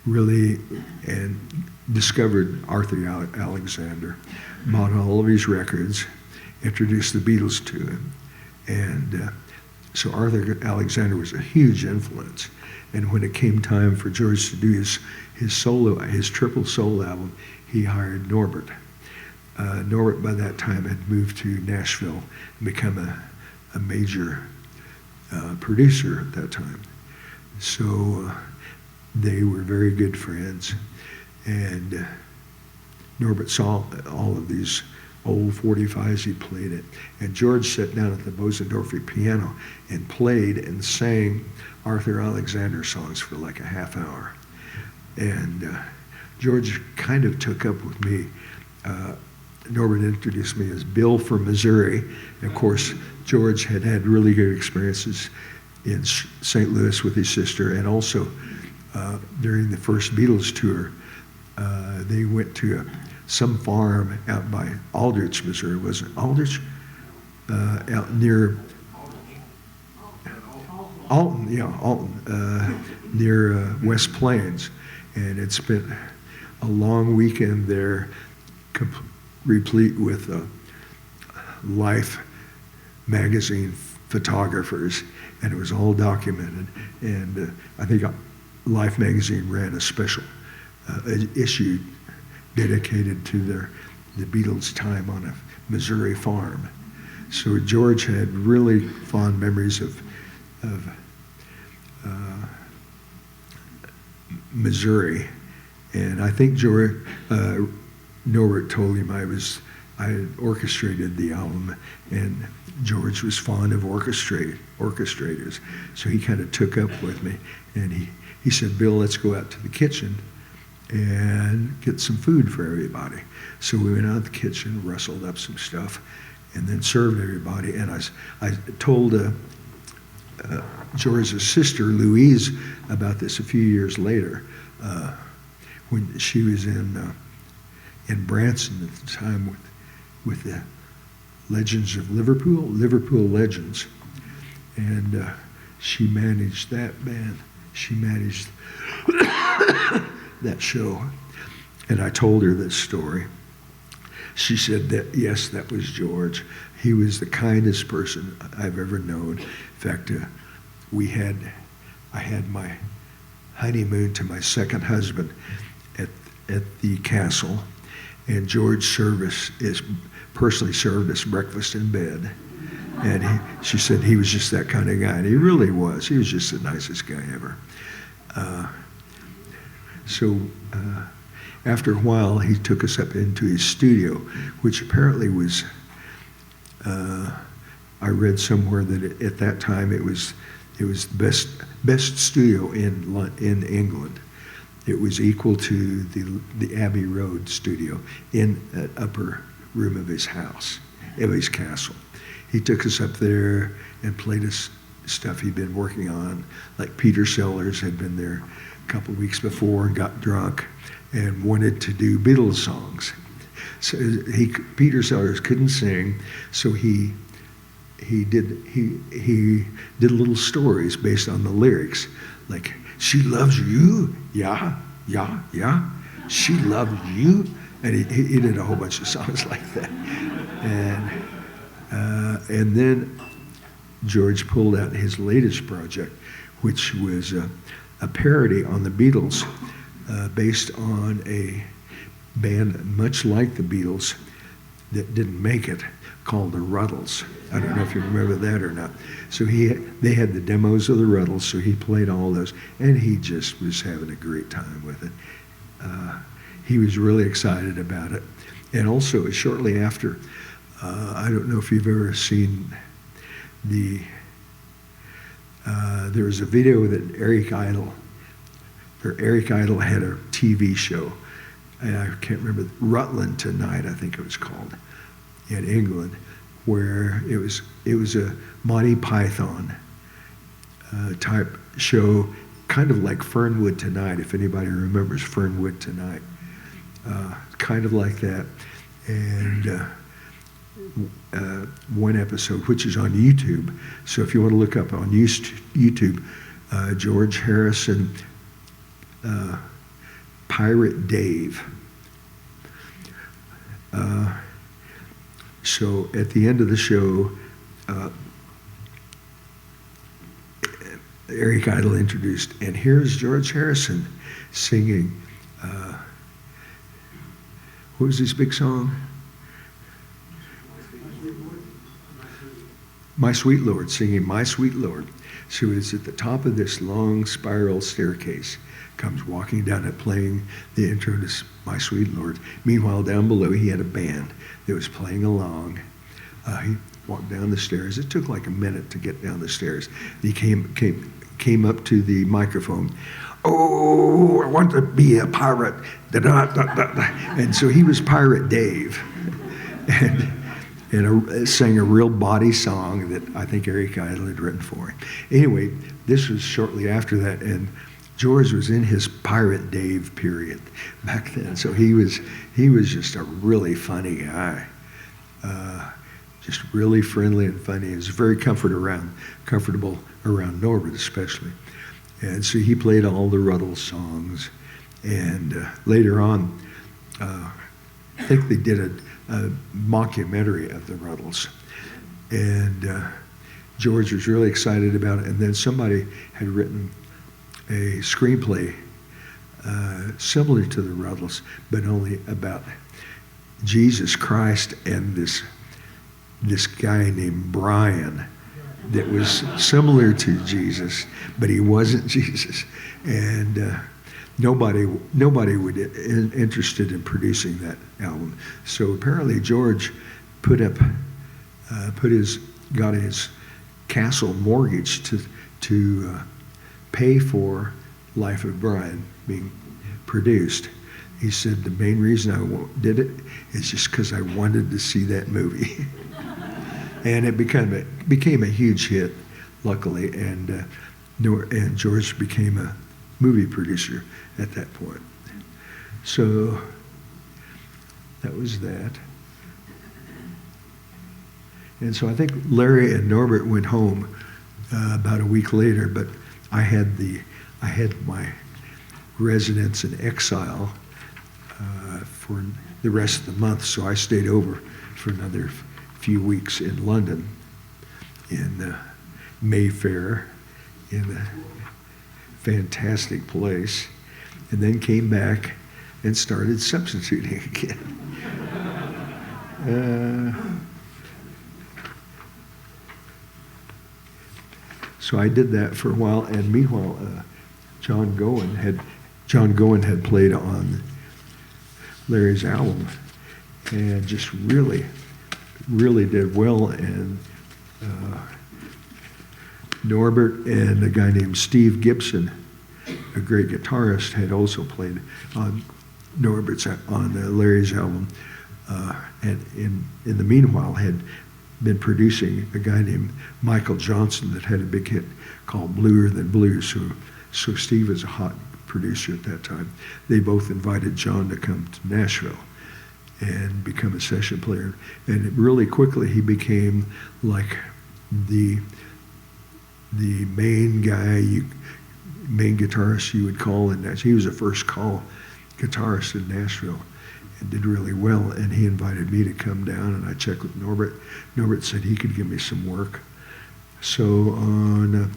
really and discovered Arthur Alexander, bought all of his records, introduced the Beatles to him. And so Arthur Alexander was a huge influence. And when it came time for George to do his triple solo album, he hired Norbert. Norbert by that time had moved to Nashville and become a major producer at that time. So they were very good friends. And Norbert saw all of these old 45s he played it. And George sat down at the Bosendorfer piano and played and sang Arthur Alexander songs for like a half hour. And George kind of took up with me. Norbert introduced me as Bill from Missouri. And of course, George had had really good experiences in St. Louis with his sister, and also during the first Beatles tour, they went to some farm out by Aldrich, Missouri. Was it Aldrich? Out near Alton, yeah, Alton, near West Plains. And it spent a long weekend there, replete with Life magazine photographers, and it was all documented. And I think Life magazine ran a special issue dedicated to the Beatles' time on a Missouri farm. So George had really fond memories of Missouri, and I think Norbert told him I had orchestrated the album, and George was fond of orchestrators, so he kind of took up with me, and he said, "Bill, let's go out to the kitchen and get some food for everybody." So we went out to the kitchen, rustled up some stuff, and then served everybody. And I told George's sister, Louise, about this a few years later, when she was in Branson at the time with the Legends of Liverpool Legends, and she managed that band. She managed that show, and I told her this story. She said that, yes, that was George. He was the kindest person I've ever known. In fact, I had my honeymoon to my second husband at the castle, and George personally served us breakfast in bed. And she said he was just that kind of guy, and he really was. He was just the nicest guy ever. So after a while, he took us up into his studio, which apparently was, I read somewhere that at that time it was the best studio in England. It was equal to the Abbey Road studio in an upper room of his house, of his castle. He took us up there and played us stuff he'd been working on, like Peter Sellers had been there a couple of weeks before and got drunk and wanted to do Beatles songs. So Peter Sellers couldn't sing, so he did little stories based on the lyrics, like "She loves you, yeah, yeah, yeah. She loves you," and he did a whole bunch of songs like that. And then George pulled out his latest project, which was a parody on the Beatles, based on a band much like the Beatles that didn't make it, called the Ruddles. I don't know if you remember that or not. So they had the demos of the Ruddles, so he played all those, and he just was having a great time with it. He was really excited about it. And also, shortly after, I don't know if you've ever seen there was a video that Eric Idle had a TV show, and I can't remember, Rutland Tonight, I think it was called, in England, where it was a Monty Python type show, kind of like Fernwood Tonight, if anybody remembers Fernwood Tonight, kind of like that. And one episode, which is on YouTube, so if you want to look up on YouTube, George Harrison Pirate Dave. So at the end of the show, Eric Idle introduced, and here's George Harrison singing, what was his big song? My Sweet Lord, singing My Sweet Lord. So it's at the top of this long spiral staircase, comes walking down it playing the intro to My Sweet Lord. Meanwhile, down below, he had a band that was playing along. He walked down the stairs. It took like a minute to get down the stairs. He came up to the microphone. Oh, I want to be a pirate. And so he was Pirate Dave. And sang a real body song that I think Eric Idle had written for him. Anyway, this was shortly after that, and George was in his Pirate Dave period back then. So he was just a really funny guy, just really friendly and funny. He was very comfortable around Norbert especially. And so he played all the Ruddle songs. And later on, I think they did a mockumentary of the Ruddles. And George was really excited about it. And then somebody had written a screenplay similar to the Ruddles, but only about Jesus Christ and this guy named Brian that was similar to Jesus, but he wasn't Jesus. And nobody would interested in producing that album. So apparently George got his castle mortgage to pay for Life of Brian being produced. He said the main reason I did it is just because I wanted to see that movie. And it became a huge hit, luckily, and George became a movie producer at that point. So that was that. And so I think Larry and Norbert went home about a week later, but I had my residence in exile for the rest of the month, so I stayed over for another few weeks in London, in Mayfair, in a fantastic place, and then came back and started substituting again. So I did that for a while, and meanwhile, John Gowen had played on Larry's album, and just really did well. And Norbert and a guy named Steve Gibson, a great guitarist, had also played on Larry's album, and in the meanwhile had been producing a guy named Michael Johnson that had a big hit called Bluer Than Blue. So Steve was a hot producer at that time. They both invited John to come to Nashville and become a session player. And really quickly he became like the main guitarist you would call in Nashville. He was a first call guitarist in Nashville and did really well. And he invited me to come down, and I checked with Norbert. Norbert said he could give me some work. So on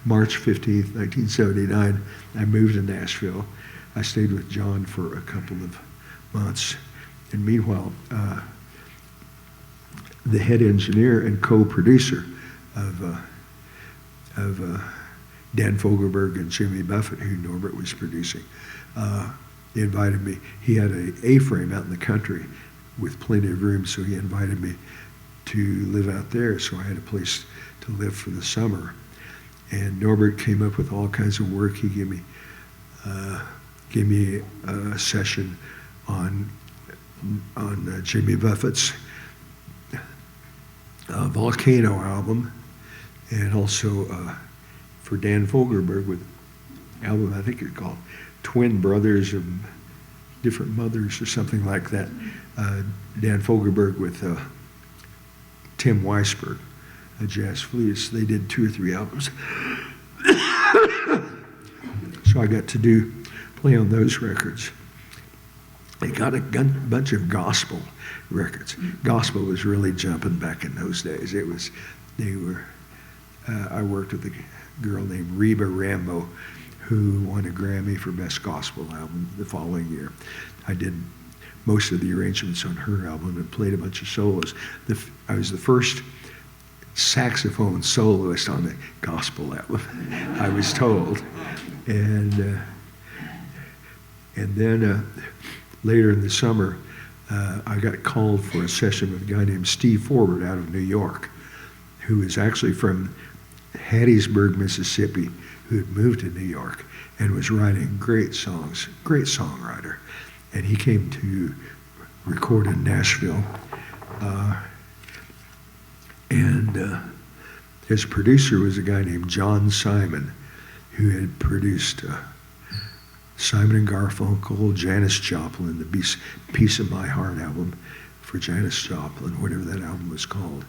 March 15th, 1979, I moved to Nashville. I stayed with John for a couple of months. And meanwhile, the head engineer and co-producer of Dan Fogelberg and Jimmy Buffett, who Norbert was producing, he invited me. He had an A-frame out in the country with plenty of room, so he invited me to live out there. So I had a place to live for the summer. And Norbert came up with all kinds of work. He gave me a session on Jimmy Buffett's Volcano album, and also for Dan Fogelberg with album, I think it's called Twin Brothers of Different Mothers or something like that. Dan Fogelberg with Tim Weisberg, a jazz flutist. They did 2 or 3 albums. So I got to play on those records. They got a bunch of gospel records. Gospel was really jumping back in those days. I worked with a girl named Reba Rambo, who won a Grammy for Best Gospel Album the following year. I did most of the arrangements on her album and played a bunch of solos. I was the first saxophone soloist on the gospel album, I was told. And then later in the summer, I got called for a session with a guy named Steve Forward out of New York, who is actually from Hattiesburg, Mississippi, who had moved to New York and was writing great songs, great songwriter. And he came to record in Nashville. His producer was a guy named John Simon, who had produced Simon and Garfunkel, Janis Joplin, the Piece of My Heart album for Janis Joplin, whatever that album was called.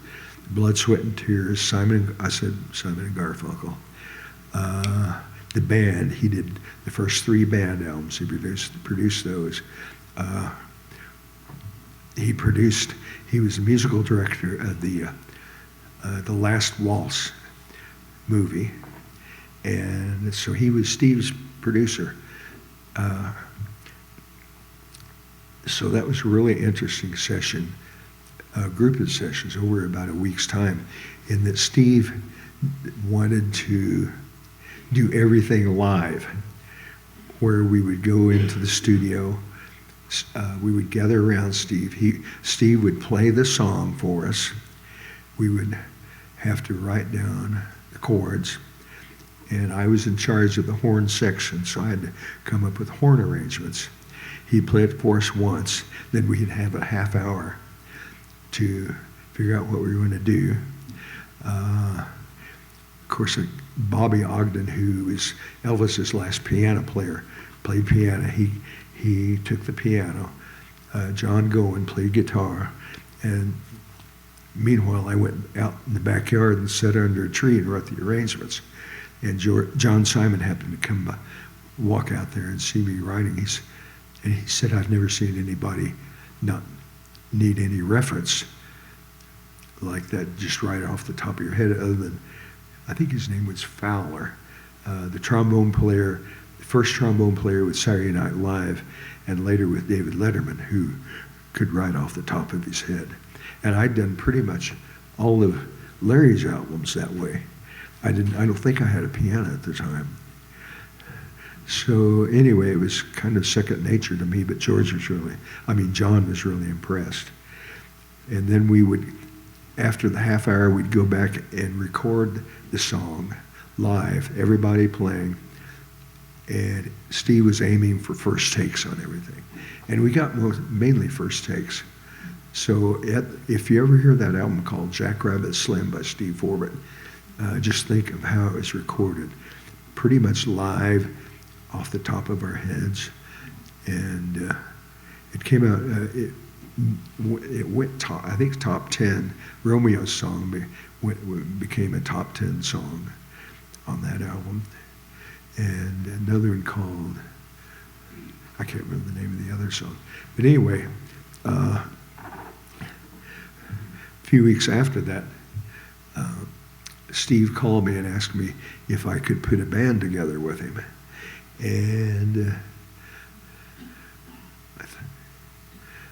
Blood, Sweat, and Tears, Simon and Garfunkel. The band, he did the first 3 band albums. He produced those. He was the musical director of the Last Waltz movie. And so he was Steve's producer. So that was a really interesting session, a group of sessions over about a week's time, in that Steve wanted to do everything live, where we would go into the studio, we would gather around Steve. Steve would play the song for us. We would have to write down the chords, and I was in charge of the horn section, so I had to come up with horn arrangements. He'd play it for us once, then we'd have a half hour to figure out what we were going to do. Of course, Bobby Ogden, who is Elvis's last piano player, played piano. He took the piano. John Gowen played guitar. And meanwhile, I went out in the backyard and sat under a tree and wrote the arrangements. And John Simon happened to come by, walk out there and see me writing. And he said, I've never seen anybody not need any reference like that, just right off the top of your head, other than, I think his name was Fowler, the trombone player, the first trombone player with Saturday Night Live, and later with David Letterman, who could write off the top of his head. And I'd done pretty much all of Larry's albums that way. I don't think I had a piano at the time. So anyway, it was kind of second nature to me, but John was really impressed. And then we would, after the half hour, we'd go back and record the song live, everybody playing. And Steve was aiming for first takes on everything. And we got mainly first takes. So if you ever hear that album called Jackrabbit Slim by Steve Forbett, just think of how it was recorded. Pretty much live, off the top of our heads. And it came out, it went top 10. Romeo's song became a top 10 song on that album. And another one called, I can't remember the name of the other song. But anyway, a few weeks after that, Steve called me and asked me if I could put a band together with him. And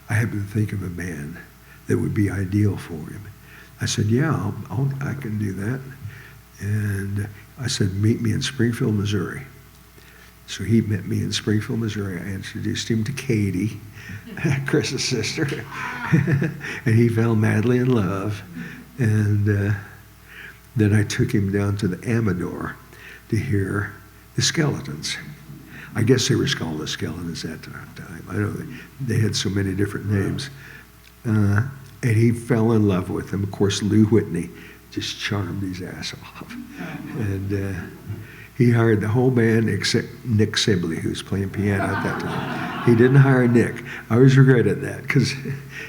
I happened to think of a band that would be ideal for him. I said, yeah, I can do that. And I said, meet me in Springfield, Missouri. So he met me in Springfield, Missouri. I introduced him to Katie, Chris's sister. And he fell madly in love. And then I took him down to the Amador to hear the Skeletons. I guess they were called the Skeletons at that time. I know they had so many different names. And he fell in love with them. Of course, Lou Whitney just charmed his ass off. And he hired the whole band except Nick Sibley, who was playing piano at that time. He didn't hire Nick. I always regretted that because,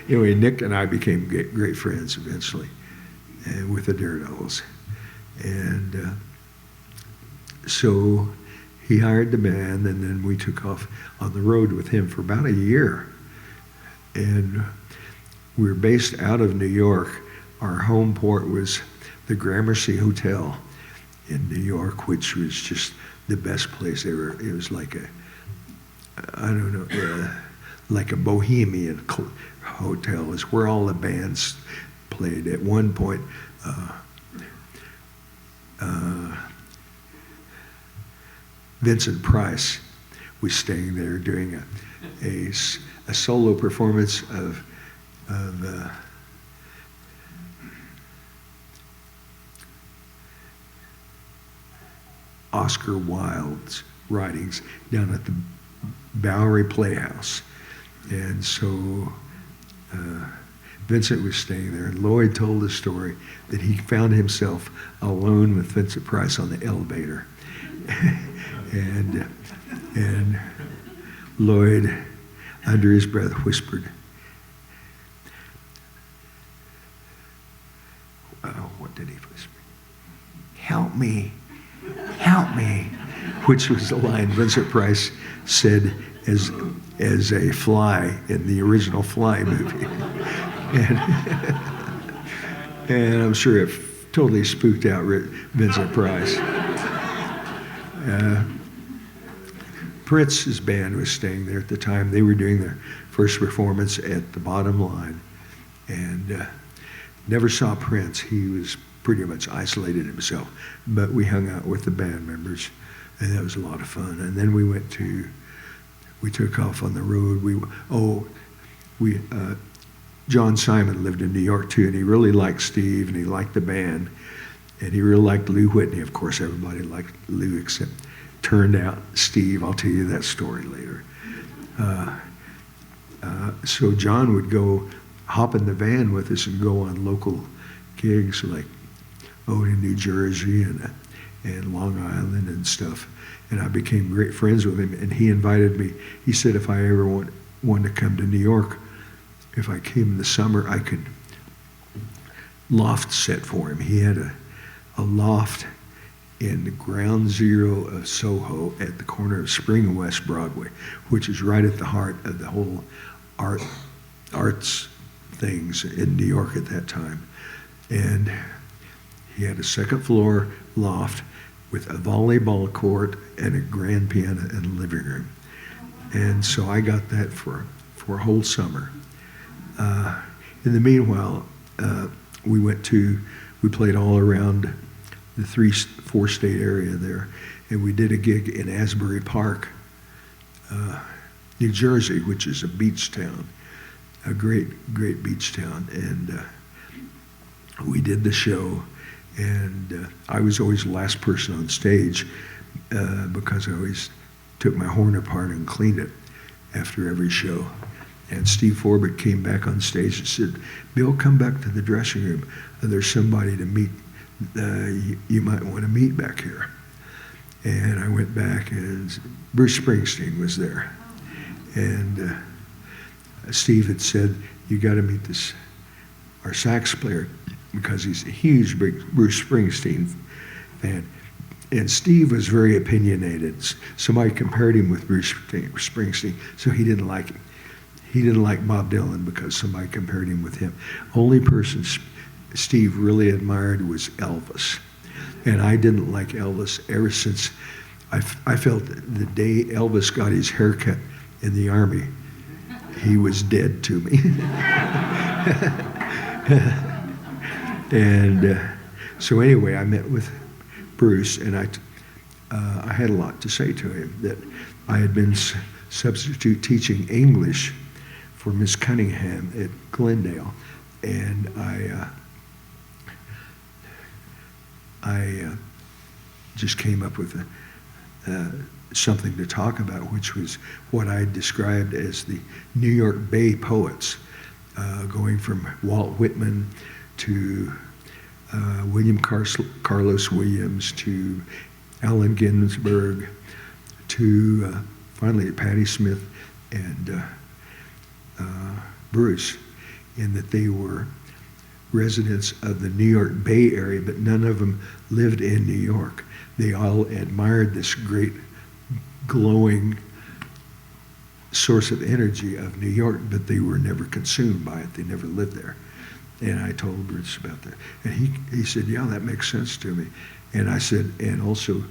anyway, Nick and I became great friends eventually with the Daredevils. And so he hired the band, and then we took off on the road with him for about a year. And we were based out of New York. Our home port was the Gramercy Hotel in New York, which was just the best place ever. It was like like a bohemian hotel. It's where all the bands played. At one point, Vincent Price was staying there doing a solo performance of Oscar Wilde's writings down at the Bowery Playhouse. And so Vincent was staying there, and Lloyd told the story that he found himself alone with Vincent Price on the elevator. and Lloyd, under his breath, whispered, what did he whisper? Help me, which was the line Vincent Price said as a fly in the original Fly movie. And I'm sure it totally spooked out Vincent Price. Prince's band was staying there at the time. They were doing their first performance at the Bottom Line, and never saw Prince. He was pretty much isolated himself, but we hung out with the band members, and that was a lot of fun. And then we took off on the road. John Simon lived in New York too, and he really liked Steve, and he liked the band, and he really liked Lou Whitney. Of course, everybody liked Lou, except turned out Steve. I'll tell you that story later. So John would go hop in the van with us and go on local gigs like in New Jersey and Long Island and stuff. And I became great friends with him, and he invited me. He said if I ever wanted to come to New York, if I came in the summer, I could loft set for him. He had a loft in the ground zero of Soho at the corner of Spring and West Broadway, which is right at the heart of the whole arts things in New York at that time. And he had a second floor loft with a volleyball court and a grand piano in the living room. And so I got that for a whole summer. In the meanwhile, we played all around the 4 state area there, and we did a gig in Asbury Park, New Jersey, which is a beach town, a great beach town. And we did the show, and I was always the last person on stage because I always took my horn apart and cleaned it after every show. And Steve Forbett came back on stage and said, "Bill, come back to the dressing room. There's somebody to meet. You might want to meet back here." And I went back, and Bruce Springsteen was there. And Steve had said, "You got to meet our sax player," because he's a huge Bruce Springsteen fan. And Steve was very opinionated. Somebody compared him with Bruce Springsteen, so he didn't like him. He didn't like Bob Dylan because somebody compared him with him. Only person Steve really admired was Elvis. And I didn't like Elvis ever since I felt the day Elvis got his haircut in the Army, he was dead to me. And so anyway, I met with Bruce, and I had a lot to say to him, that I had been substitute teaching English for Miss Cunningham at Glendale, and I just came up with something to talk about, which was what I described as the New York Bay poets, going from Walt Whitman to William Carlos Williams to Allen Ginsberg to finally Patti Smith and Bruce, in that they were residents of the New York Bay Area, but none of them lived in New York. They all admired this great glowing source of energy of New York, but they were never consumed by it. They never lived there. And I told Bruce about that. And he said, yeah, that makes sense to me. And I said, and also,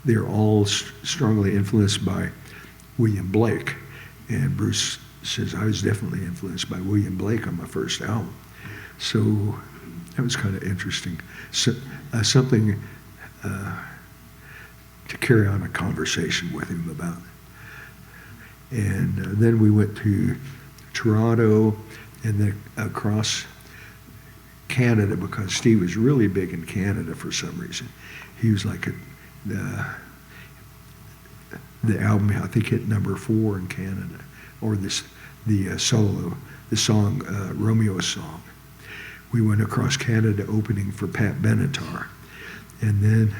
they're all strongly influenced by William Blake. And Bruce says, I was definitely influenced by William Blake on my first album. So that was kind of interesting. So, something to carry on a conversation with him about. And then we went to Toronto and then across Canada, because Steve was really big in Canada for some reason. He was like the album, I think, hit number 4 in Canada, or the song Romeo's Song. We went across Canada opening for Pat Benatar, and then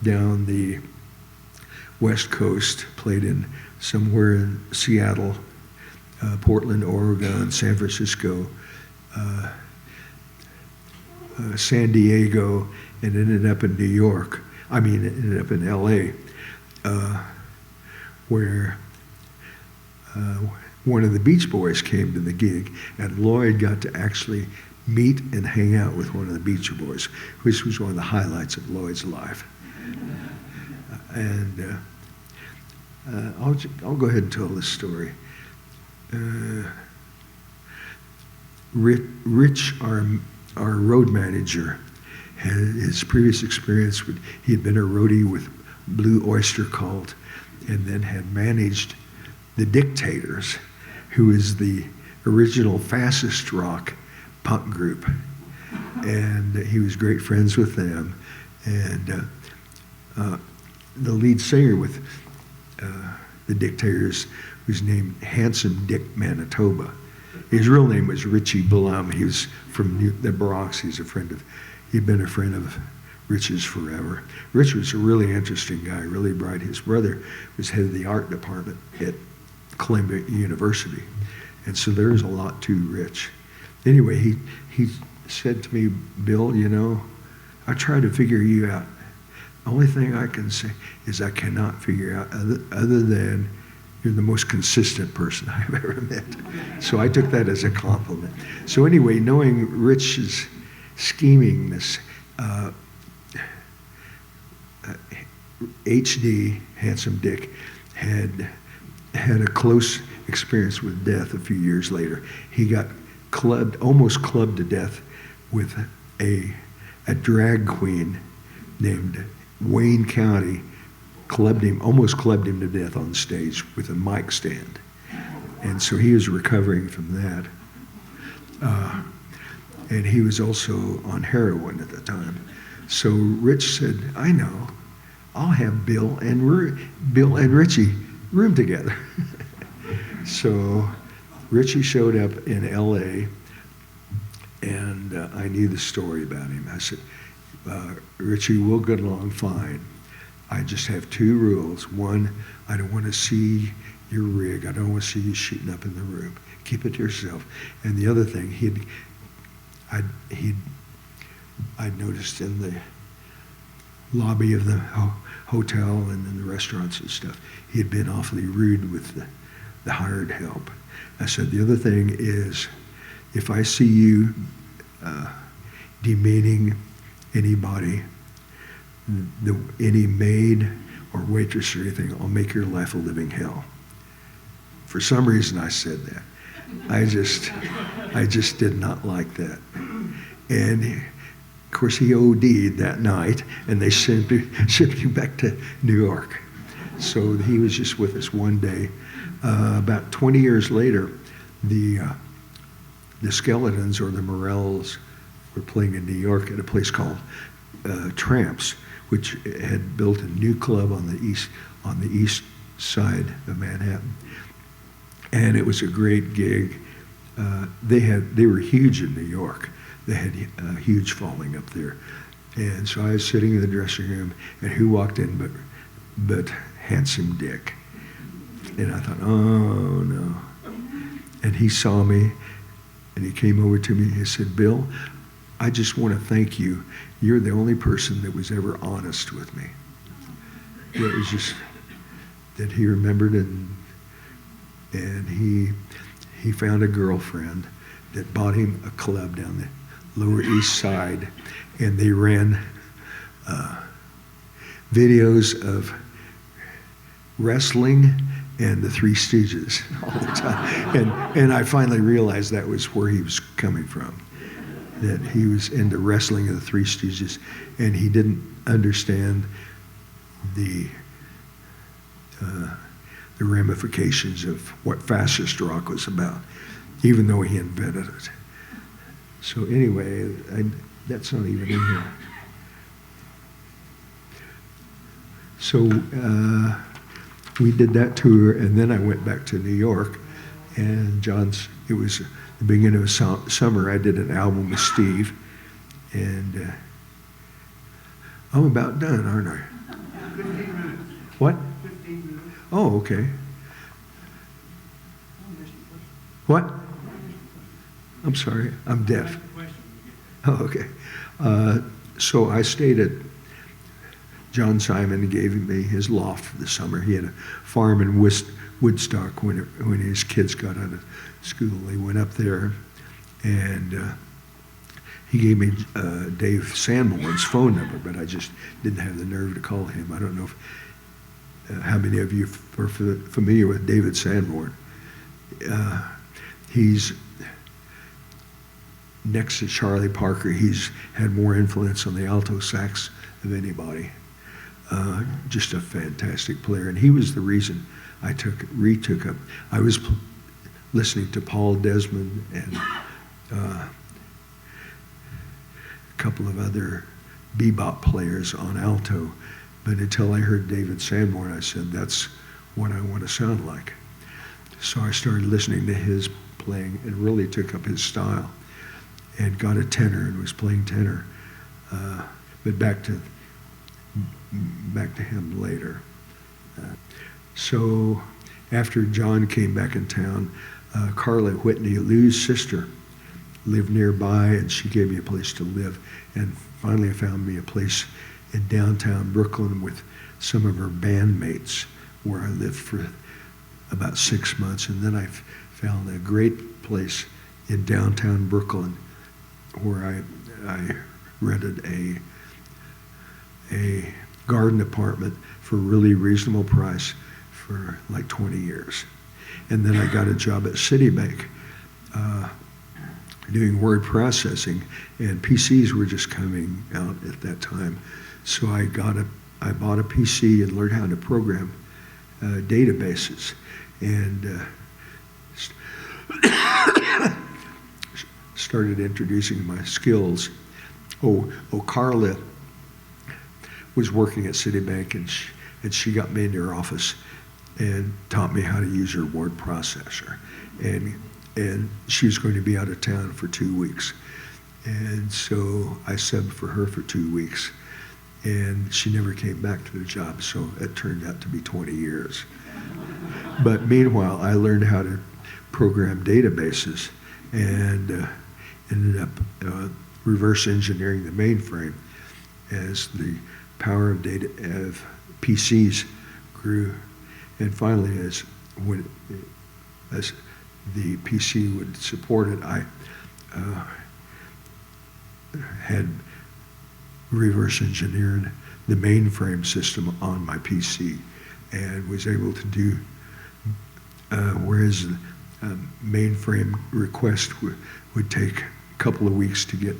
down the West Coast, played in somewhere in Seattle, Portland, Oregon, San Francisco, San Diego, and ended up in New York. I mean, it ended up in L.A., where one of the Beach Boys came to the gig, and Lloyd got to actually meet and hang out with one of the Beach Boys, which was one of the highlights of Lloyd's life. And I'll go ahead and tell this story. Rich, our road manager, had his previous experience with, he had been a roadie with Blue Oyster Cult, and then had managed the Dictators, who is the original fastest rock punk group. And he was great friends with them. And the lead singer with the Dictators was named Handsome Dick Manitoba. His real name was Richie Blum. He was from the Bronx. He'd been a friend of Rich's forever. Rich was a really interesting guy, really bright. His brother was head of the art department at Columbia University. And so there's a lot to Rich. Anyway, he said to me, Bill, I try to figure you out. The only thing I can say is I cannot figure out, other than you're the most consistent person I've ever met. So I took that as a compliment. So anyway, knowing Rich's schemingness, HD, Handsome Dick, had a close experience with death a few years later. He got almost clubbed to death with a drag queen named Wayne County, almost clubbed him to death on stage with a mic stand. And so he was recovering from that. And he was also on heroin at the time. So Rich said, I know, I'll have Bill and Richie room together. So Richie showed up in L.A., and I knew the story about him. I said, Richie, we'll get along fine. I just have 2 rules. One, I don't want to see your rig. I don't want to see you shooting up in the room. Keep it to yourself. And the other thing, I'd noticed in the lobby of the hotel and in the restaurants and stuff, he had been awfully rude with the hired help. I said, the other thing is, if I see you demeaning anybody, any maid or waitress or anything, I'll make your life a living hell. For some reason I said that. I just did not like that. And of course he OD'd that night, and they shipped him back to New York. So he was just with us one day. About 20 years later, the Skeletons, or the Morels, were playing in New York at a place called Tramps, which had built a new club on the east side of Manhattan. And it was a great gig. They were huge in New York. They had a huge following up there. And so I was sitting in the dressing room, and who walked in but Handsome Dick. And I thought, oh no. And he saw me, and he came over to me, and he said, Bill, I just want to thank you. You're the only person that was ever honest with me. It was just that he remembered, and he found a girlfriend that bought him a club down the Lower East Side, and they ran videos of wrestling and the Three Stooges all the time. And I finally realized that was where he was coming from, that he was into wrestling and the Three Stooges, and he didn't understand the ramifications of what fascist rock was about, even though he invented it. So anyway, that's not even in here. So we did that tour, and then I went back to New York, and it was the beginning of summer. I did an album with Steve, and I'm about done, aren't I? 15 minutes. What? 15 minutes. Oh, okay. What? I'm sorry, I'm deaf. Oh, okay. So I stayed at John Simon gave me his loft for the summer. He had a farm in Woodstock when his kids got out of school. They went up there, and he gave me Dave Sanborn's phone number, but I just didn't have the nerve to call him. I don't know how many of you are familiar with David Sanborn. He's next to Charlie Parker. He's had more influence on the alto sax of anybody. Just a fantastic player, and he was the reason I retook up. I was listening to Paul Desmond and a couple of other bebop players on alto, but until I heard David Sanborn, I said, that's what I want to sound like. So I started listening to his playing and really took up his style and got a tenor and was playing tenor. But back to him later. So after John came back in town, Carla Whitney, Lou's sister, lived nearby, and she gave me a place to live. And finally I found me a place in downtown Brooklyn with some of her bandmates, where I lived for about 6 months. And then I found a great place in downtown Brooklyn where I rented a garden apartment for a really reasonable price for like 20 years. And then I got a job at Citibank doing word processing, and PCs were just coming out at that time. So I bought a PC and learned how to program databases, and started introducing my skills. Carla was working at Citibank, and she got me into her office and taught me how to use her word processor. And she was going to be out of town for 2 weeks. And so I subbed for her for 2 weeks, and she never came back to the job, so it turned out to be 20 years. But meanwhile, I learned how to program databases and ended up reverse engineering the mainframe as the power of PCs grew. And finally, as the PC would support it, I had reverse engineered the mainframe system on my PC and was able to do, whereas mainframe request would take a couple of weeks to get,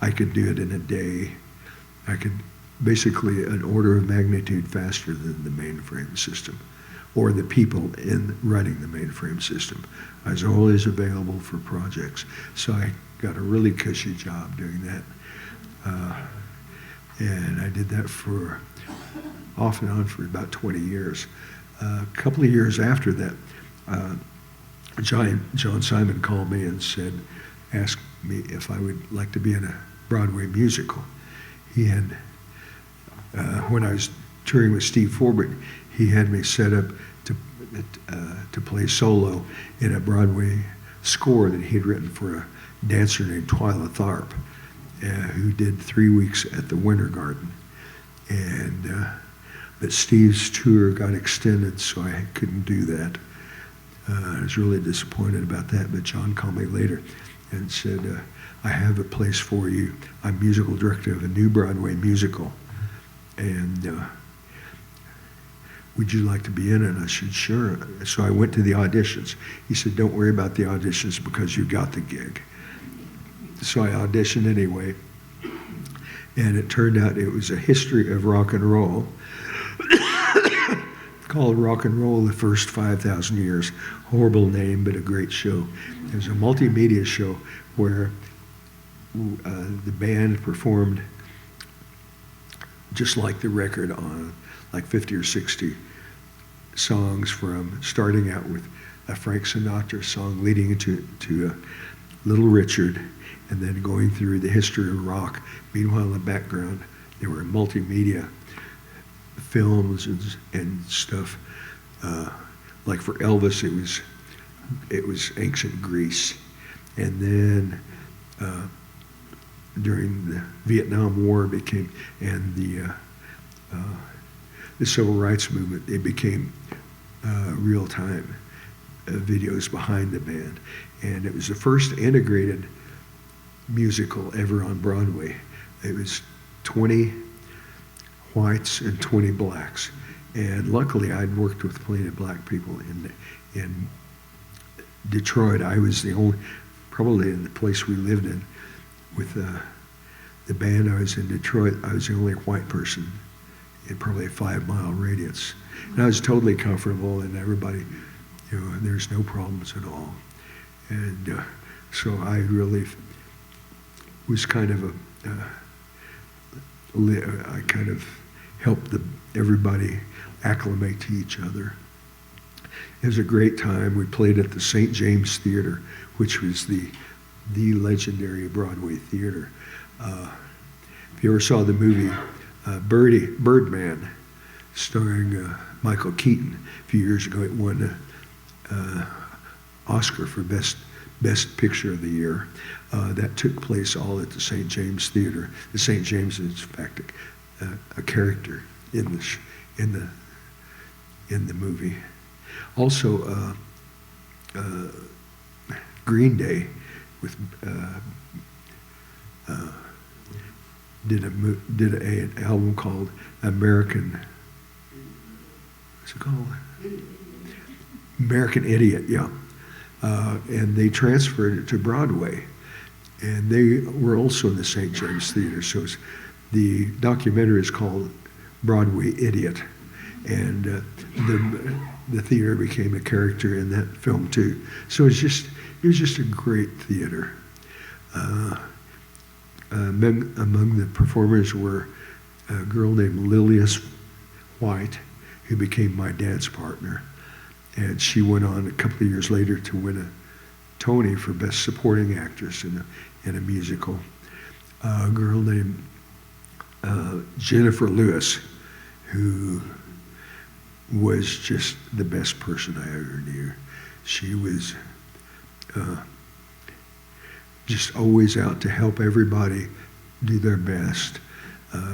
I could do it in a day. I could basically an order of magnitude faster than the mainframe system or the people in running the mainframe system. I was always available for projects. So I got a really cushy job doing that. And I did that for off and on for about 20 years. A couple of years after that, John Simon called me and asked me if I would like to be in a Broadway musical. He had, when I was touring with Steve Forbert, he had me set up to play solo in a Broadway score that he'd written for a dancer named Twyla Tharp. who did 3 weeks at the Winter Garden. And but Steve's tour got extended, so I couldn't do that. I was really disappointed about that, but John called me later and said, I have a place for you. I'm musical director of a new Broadway musical, and would you like to be in it? I said, sure. So I went to the auditions. He said, don't worry about the auditions because you got the gig. So I auditioned anyway, and it turned out it was a history of rock and roll called Rock and Roll the First 5,000 Years. Horrible name, but a great show. It was a multimedia show where the band performed just like the record on like 50 or 60 songs, from starting out with a Frank Sinatra song leading into Little Richard, and then going through the history of rock. Meanwhile, in the background, there were multimedia films and stuff. Like for Elvis, it was ancient Greece, and then during the Vietnam War and the Civil Rights Movement, it became real-time videos behind the band, and it was the first integrated musical ever on Broadway. It was 20 whites and 20 blacks, and luckily I'd worked with plenty of black people in Detroit. I was the only, probably in the place we lived in with the band I was in Detroit, I was the only white person in probably a 5-mile radius, and I was totally comfortable, and everybody, there's no problems at all. And so I really was kind of I kind of helped everybody acclimate to each other. It was a great time. We played at the St. James Theater, which was the legendary Broadway theater. If you ever saw the movie Birdman, starring Michael Keaton, a few years ago, it won an Oscar for Best Picture of the Year. That took place all at the St. James Theater. The St. James is, in fact, a character in the movie. Also, Green Day with did an album called American. What's it called? American Idiot. Yeah. And they transferred it to Broadway, and they were also in the St. James Theater. So the documentary is called Broadway Idiot, and the theater became a character in that film too. So it was just a great theater. Among the performers were a girl named Lilias White, who became my dance partner. And she went on a couple of years later to win a Tony for Best Supporting Actress in a musical. A girl named Jennifer Lewis, who was just the best person I ever knew. She was just always out to help everybody do their best.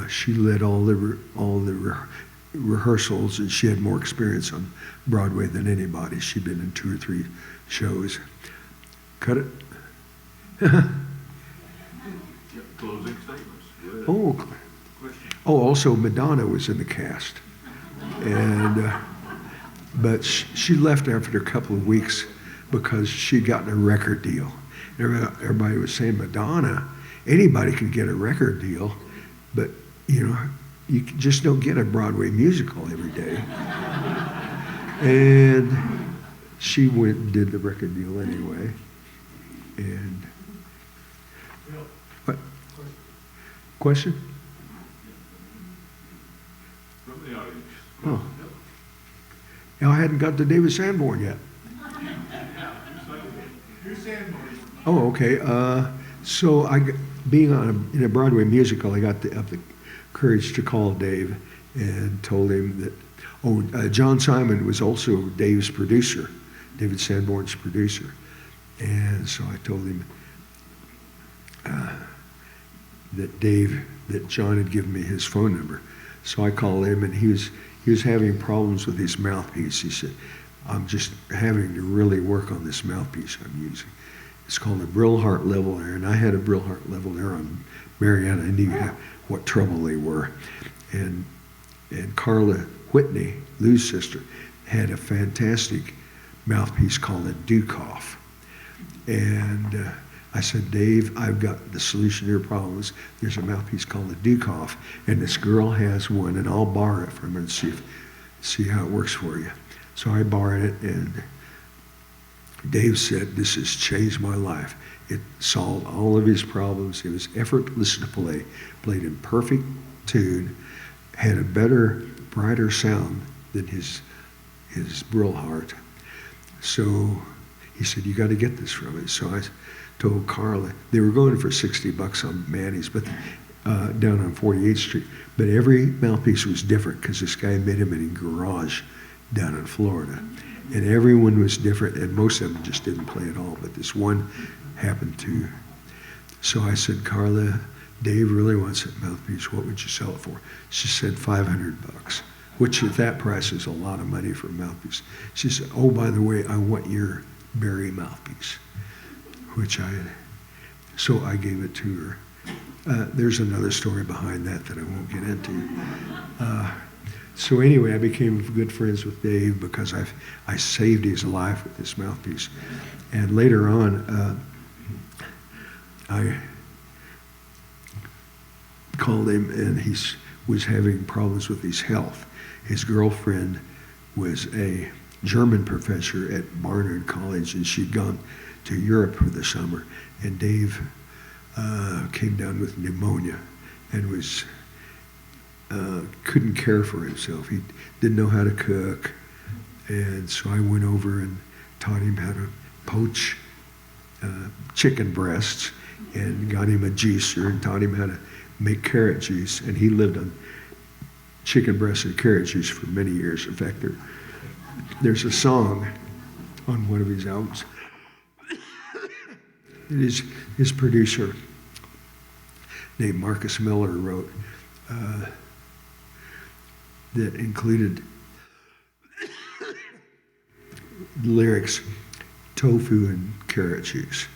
She led all the rehearsals, and she had more experience on Broadway than anybody. She'd been in 2 or 3 shows. Cut it. Closing statements. Also Madonna was in the cast, and but she left after a couple of weeks because she'd gotten a record deal. Everybody was saying, Madonna, anybody can get a record deal, but you just don't get a Broadway musical every day. And she went and did the record deal anyway. And what? Question? From the audience. Oh. Now, I hadn't got to David Sanborn yet. You're Sanborn. Oh, okay. So being in a Broadway musical, I got the courage to call Dave and told him that, John Simon was also Dave's producer, David Sanborn's producer. And so I told him, that John had given me his phone number. So I called him, and he was having problems with his mouthpiece. He said, I'm just having to really work on this mouthpiece I'm using. It's called a Brillhart Level-Air, and I had a Brillhart Level-Air on Marietta. I knew what trouble they were. And Carla Whitney, Lou's sister, had a fantastic mouthpiece called a Dukoff. And I said, Dave, I've got the solution to your problems. There's a mouthpiece called a Dukoff, and this girl has one, and I'll borrow it from her and see how it works for you. So I borrowed it, and Dave said, this has changed my life. It solved all of his problems. It was effortless to play, played in perfect tune, had a better, brighter sound than his Brillhart. So he said, you got to get this from it. So I told Carla, they were going for $60 on Manny's, but down on 48th Street. But every mouthpiece was different because this guy made them in a garage down in Florida. And everyone was different, and most of them just didn't play at all, but this one happened to. So I said, Carla, Dave really wants that mouthpiece. What would you sell it for? She said, $500, which at that price is a lot of money for a mouthpiece. She said, oh, by the way, I want your Barry mouthpiece, so I gave it to her. There's another story behind that I won't get into. So anyway, I became good friends with Dave because I saved his life with this mouthpiece. And later on, I called him, and he was having problems with his health. His girlfriend was a German professor at Barnard College, and she'd gone to Europe for the summer. And Dave came down with pneumonia and couldn't care for himself. He didn't know how to cook. And so I went over and taught him how to poach chicken breasts and got him a juicer and taught him how to make carrot juice. And he lived on chicken breasts and carrot juice for many years. In fact, there's a song on one of his albums. It is his producer named Marcus Miller wrote that included lyrics, tofu and carrot juice.